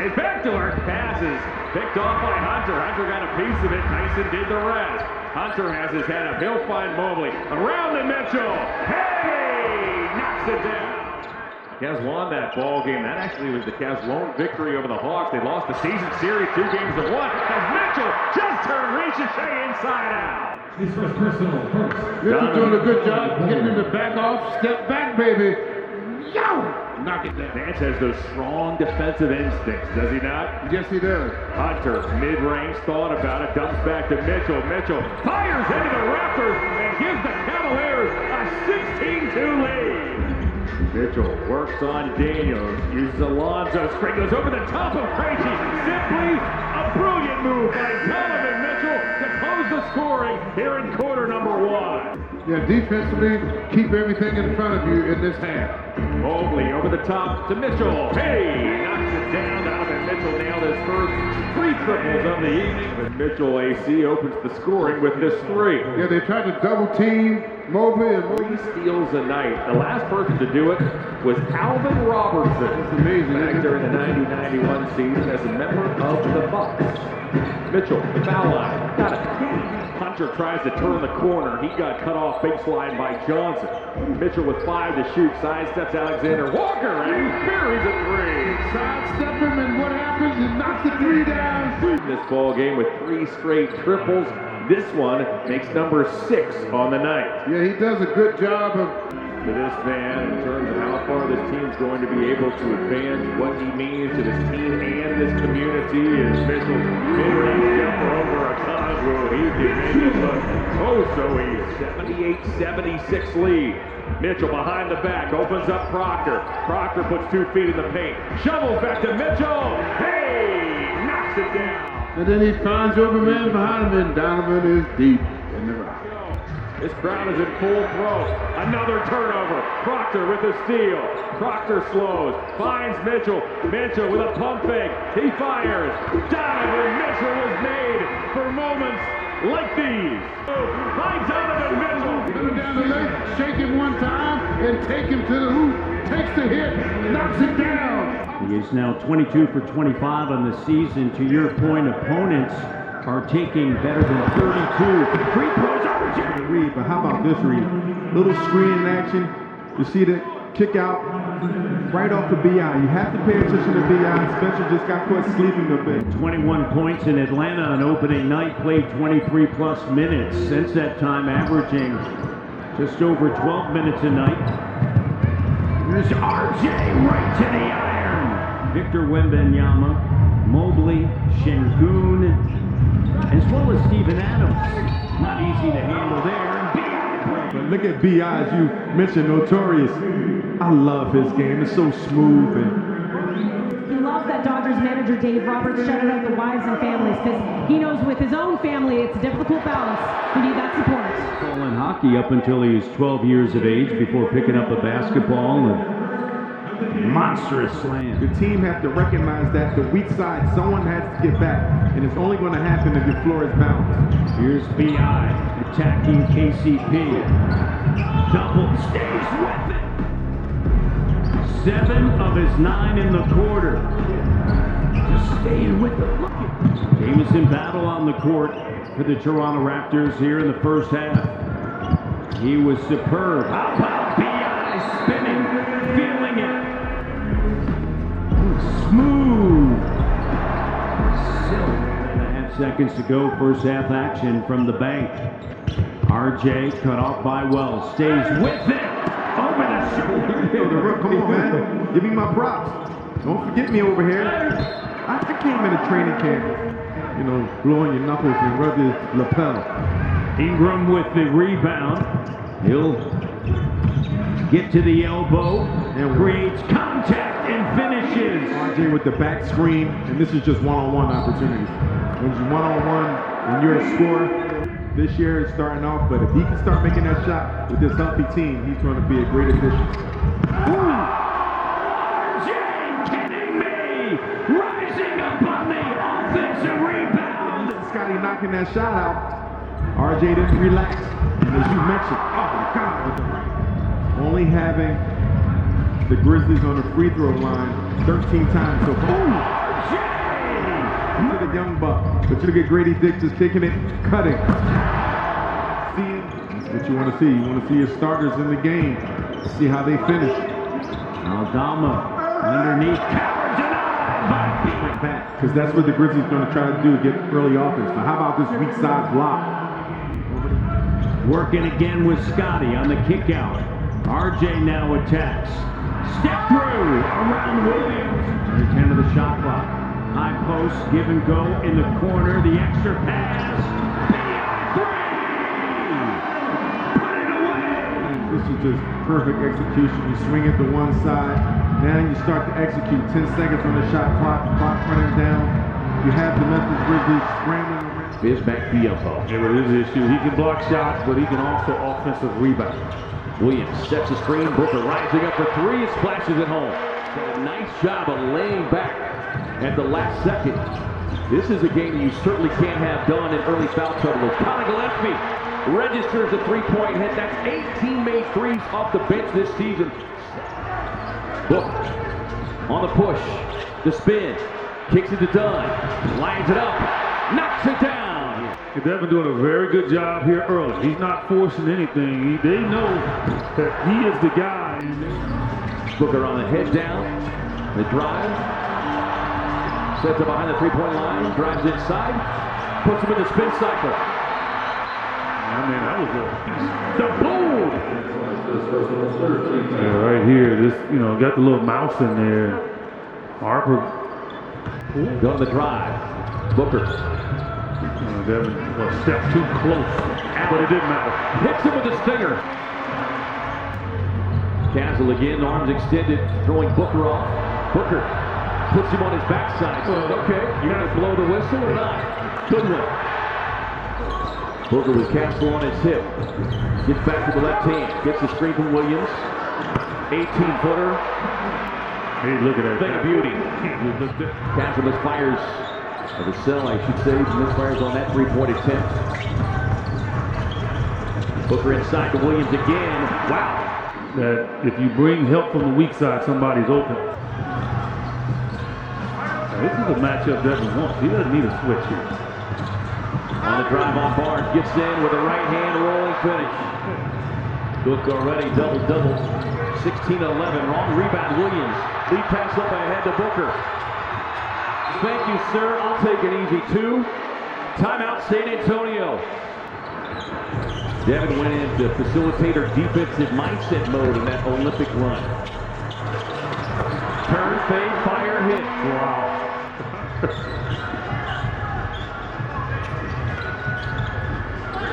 His backdoor pass is picked off by Hunter. Hunter got a piece of it. Tyson did the rest. Hunter has his head up. He'll find Mobley. Around to Mitchell. Hey! Knocks it down. Cavs won that ball game. That actually was the Cavs' lone victory over the Hawks. They lost the season series 2 games to 1. As Mitchell just turned Ricochet inside out. Mitchell doing a good job getting him to back off. Step back, baby. Yo! Knock it down. Nance has those strong defensive instincts, does he not? Yes, he does. Hunter, mid-range, thought about it, dumps back to Mitchell. Mitchell fires into the Raptors and gives the Cavaliers a 16-2 lead. Mitchell works on Daniels, uses Alonzo, screen goes over the top of Krejci. Simply a brilliant move by Donovan Mitchell to close the scoring here in quarter number 1. Yeah, defensively, keep everything in front of you in this half. Mobley over the top to Mitchell. Hey! Knocks it down. Donovan Mitchell nailed his first 3 triples of the evening. But Mitchell AC opens the scoring with this 3. Yeah, they tried to double team Mobley and Mobley. 3 steals a night. The last person to do it was Alvin Robertson. It's amazing. Back during the 90-91 season as a member of the Bucks. Mitchell, the foul line. Got it. Hunter tries to turn the corner. He got cut off baseline by Johnson. Mitchell with 5 to shoot. Sidesteps Alexander Walker and buries a 3. Sidestep him, and what happens? He knocks the 3 down. This ball game with 3 straight triples. This one makes number 6 on the night. Yeah, he does a good job of To this man, in terms of how far this team's going to be able to advance, what he means to this team and this community, is Mitchell's mid-range jumper over a Congo. He can make it look so easy. 78-76 lead. Mitchell behind the back, opens up Proctor. Proctor puts 2 feet in the paint. Shovels back to Mitchell. Hey! Knocks it down. And then he finds open man behind him, and Donovan is deep in the rock. This crowd is in full throat. Another turnover. Proctor with the steal. Proctor slows. Finds Mitchell. Mitchell with a pump fake. He fires. Donovan Mitchell was made for moments like these. By Donovan Mitchell. Put him down the leg, shake him one time, and take him to the hoop. Takes the hit, knocks it down. He is now 22 for 25 on the season. To your point, opponents are taking better than 32 free throws. Reed, but how about this, Reed? Little screen action. You see the kick out right off the BI. You have to pay attention to BI. Spencer just got caught sleeping a bit. 21 points in Atlanta on opening night, played 23 plus minutes. Since that time, averaging just over 12 minutes a night. Here's RJ right to the iron. Victor Wembanyama, Mobley, Şengün, as well as Steven Adams. Not easy to handle there. But look at B.I., as you mentioned, Notorious. I love his game. It's so smooth. And he loves that Dodgers manager Dave Roberts shouted out the wives and families because he knows with his own family it's a difficult balance. You need that support. In hockey up until he was 12 years of age before picking up a basketball and monstrous slam. The team has to recognize that the weak side, someone has to get back, and it's only going to happen if your floor is balanced. Here's B.I. attacking KCP. Double stays with it. 7 of his 9 in the quarter. Just staying with it. Jamison battle on the court for the Toronto Raptors here in the first half. He was superb. How about B.I. spinning, feeling it. Smooth. 7.5 seconds to go. First half action from the bank. RJ cut off by Wells. Stays with it. Over the shoulder. Come on, man. Give me my props. Don't forget me over here. I came in a training camp, you know, blowing your knuckles and rub your lapel. Ingram with the rebound. He'll get to the elbow and creates contact and finishes. RJ with the back screen, and this is just one-on-one opportunities. When you're one-on-one and you're a scorer, this year is starting off, but if he can start making that shot with this healthy team, he's going to be a great addition. RJ kidding me! Rising up on the offensive rebound. Scotty knocking that shot out. RJ didn't relax. And as you mentioned, oh my God, with the right. Only having the Grizzlies on the free throw line 13 times so far. To the young buck. But you look at Grady Dick just kicking it, cutting. That's what you want to see. You want to see your starters in the game. See how they finish. Aldama underneath. Back, because that's what the Grizzlies are going to try to do, get early offense. But how about this weak side block? Working again with Scotty on the kick out. RJ now attacks. Step through around Williams. Under 10 of the shot clock. High post, give and go in the corner. The extra pass. Put it away. This is just perfect execution. You swing it to one side. Now you start to execute. 10 seconds on the shot clock. Clock running down. You have the Memphis Grizzlies scrambling around. Bismack Biyombo. Yeah, but his issue, he can block shots, but he can also offensive rebound. Williams sets the screen. Booker rising up for 3 and splashes it home. Did a nice job of laying back at the last second. This is a game that you certainly can't have done in early foul trouble. Conor Gillespie registers a 3-point hit. That's 8 teammate threes off the bench this season. Booker on the push. The spin. Kicks it to Dunn. Lines it up. Knocks it down. Devin doing a very good job here early. He's not forcing anything. They know that he is the guy. Booker on the head down. The drive. Sets it behind the 3-point line. Drives inside. Puts him in the spin cycle. I mean, that was the boom. Yeah, right here, this, got the little mouse in there. Harper. Go to the drive. Booker. Devin a step too close, but it didn't matter. Hits him with a stinger. Castle again, arms extended, throwing Booker off. Booker puts him on his backside. Okay, you gonna blow the whistle or not? Good one. Booker with Castle on his hip. Gets back to the left hand. Gets the screen from Williams. 18-footer. Hey, look at that. Thing of beauty. Castle misfires. Or the cell, I should say. Misfires on that three-point attempt. Booker inside to Williams again. Wow. That if you bring help from the weak side, somebody's open. Now, this is a matchup Devin wants. He doesn't need a switch here. On the drive on Barnes, gets in with a right hand rolling finish. Book already double-double. 16-11, wrong rebound Williams. Lead pass up ahead to Booker. Thank you, sir. I'll take an easy two. Timeout, San Antonio. Devin went into facilitator defensive mindset mode in that Olympic run. Turn, fade, fire, hit. Wow.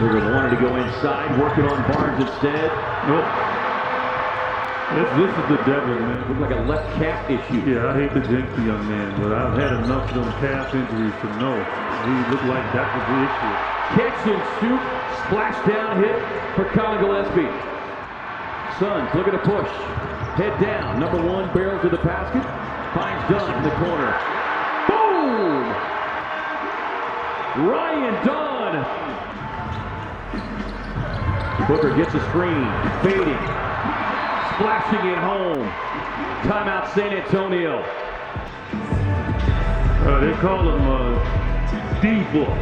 Booker wanted to go inside, working on Barnes instead. Nope. This is the Devin, man. Looks like a left calf issue. Yeah, I hate to jinx the young man, but I've had enough of them calf injuries to know he looked like that was the issue. Catch and shoot, splash down hit for Colin Gillespie. Suns looking to push. Head down, number one, barrel to the basket. Finds Dunn in the corner. Boom! Ryan Dunn! Booker gets a screen, fading. Flashing it home. Timeout, San Antonio. They call him D-Book.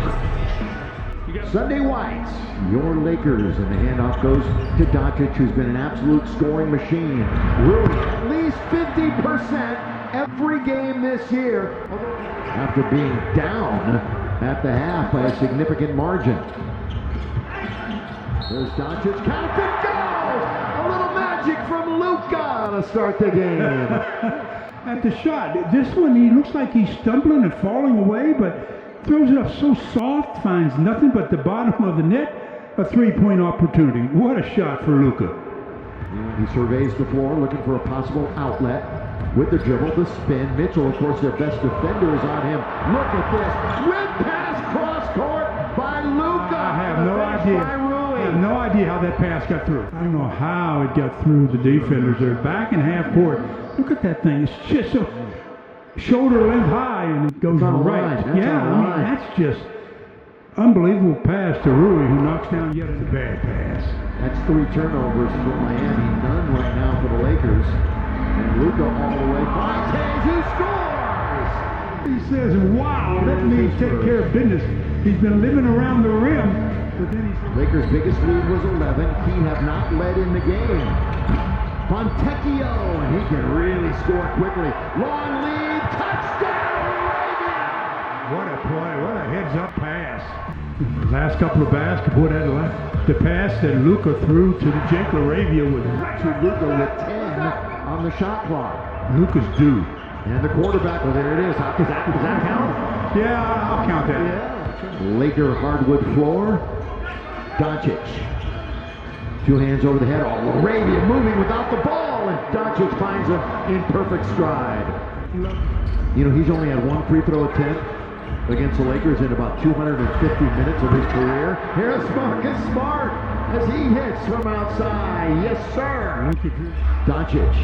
Sunday Whites, your Lakers, and the handoff goes to Doncic, who's been an absolute scoring machine. Really, at least 50% every game this year, after being down at the half by a significant margin. There's Doncic, count the goal! A little magic from Luka to start the game. At the shot, this one he looks like he's stumbling and falling away, but throws it up so soft, finds nothing but the bottom of the net. A three-point opportunity. What a shot for Luka. He surveys the floor, looking for a possible outlet. With the dribble, the spin. Mitchell, of course, their best defender, is on him. Look at this. Whip pass cross court by Luka. I have no idea. I have no idea how that pass got through. I don't know how it got through the defenders. They're back in half court. Look at that thing. It's just so shoulder length high, and it goes right. Yeah, I mean, that's just unbelievable pass to Rui, who knocks down yet a bad pass. That's 3 turnovers for Miami. None right now for the Lakers. And Luka all the way. Fontaine, who scores! He says, wow, that means take care of business. He's been living around the rim. But then Lakers' biggest lead was 11. He have not led in the game. Fontecchio, and he can really score quickly. Long lead, touchdown, Arabia! What a play, what a heads-up pass. Last couple of basketball had the pass that Luka threw to Jake LaRavia was to Luka with 10 on the shot clock. Luka's due. And the quarterback, well, there it is. Does that count? Yeah, I'll count that. Yeah. Laker hardwood floor. Doncic. 2 hands over the head. Oh, LaRavia moving without the ball, and Doncic finds him in perfect stride. You know, he's only had 1 free throw attempt against the Lakers in about 250 minutes of his career. Here's Marcus Smart as he hits from outside. Yes, sir. Doncic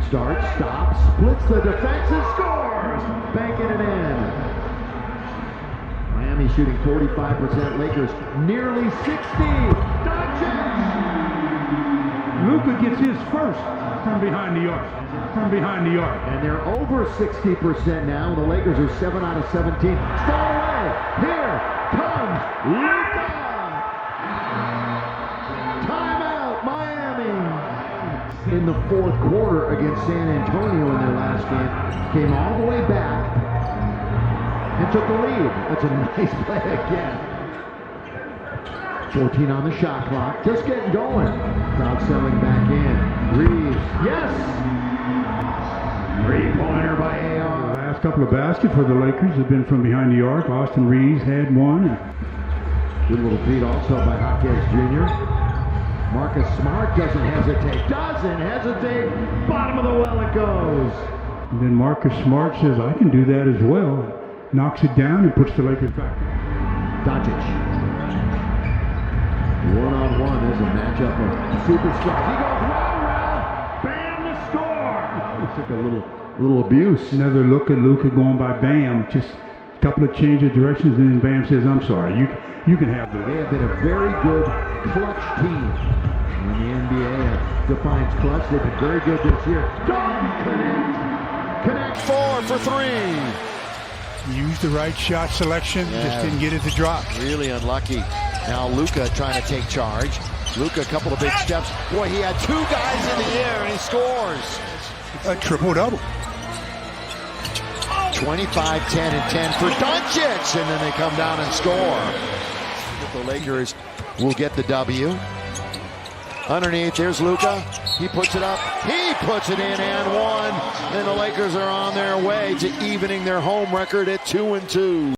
starts, stops, splits the defense, and scores. Banking it in. Miami shooting 45%. Lakers nearly 60. Doncic. Luka gets his first from behind the arc. From behind the arc. And they're over 60% now. The Lakers are 7 out of 17. Stole away. Here comes Luka. Timeout, Miami. In the 4th quarter against San Antonio in their last game, came all the way back and took the lead. That's a nice play again. 14 on the shot clock. Just getting going. Crowd settling back in. Reeves. Yes! Three-pointer by AR. The last couple of baskets for the Lakers have been from behind the arc. Austin Reeves had one. Good little feed also by Hopkins Jr. Marcus Smart doesn't hesitate. Bottom of the well it goes. And then Marcus Smart says, I can do that as well. Knocks it down and puts the Lakers back. Doncic. One-on-one. There's a matchup of superstars. He goes well. Bam, the score. Took a little abuse. Another look at Luka going by Bam. Just a couple of change of directions, and then Bam says, I'm sorry. You can have that. They have been a very good clutch team. When the NBA defines clutch, they've been very good this year. Connect 4 for 3. Used the right shot selection, just didn't get it to drop. Really unlucky. Now Luka trying to take charge. Luka, a couple of big steps. Boy, he had 2 guys in the air and he scores. A triple-double. 25, 10, and 10 for Doncic, and then they come down and score. The Lakers will get the W. Underneath, there's Luka. He puts it up. He puts it in and one. And the Lakers are on their way to evening their home record at 2-2.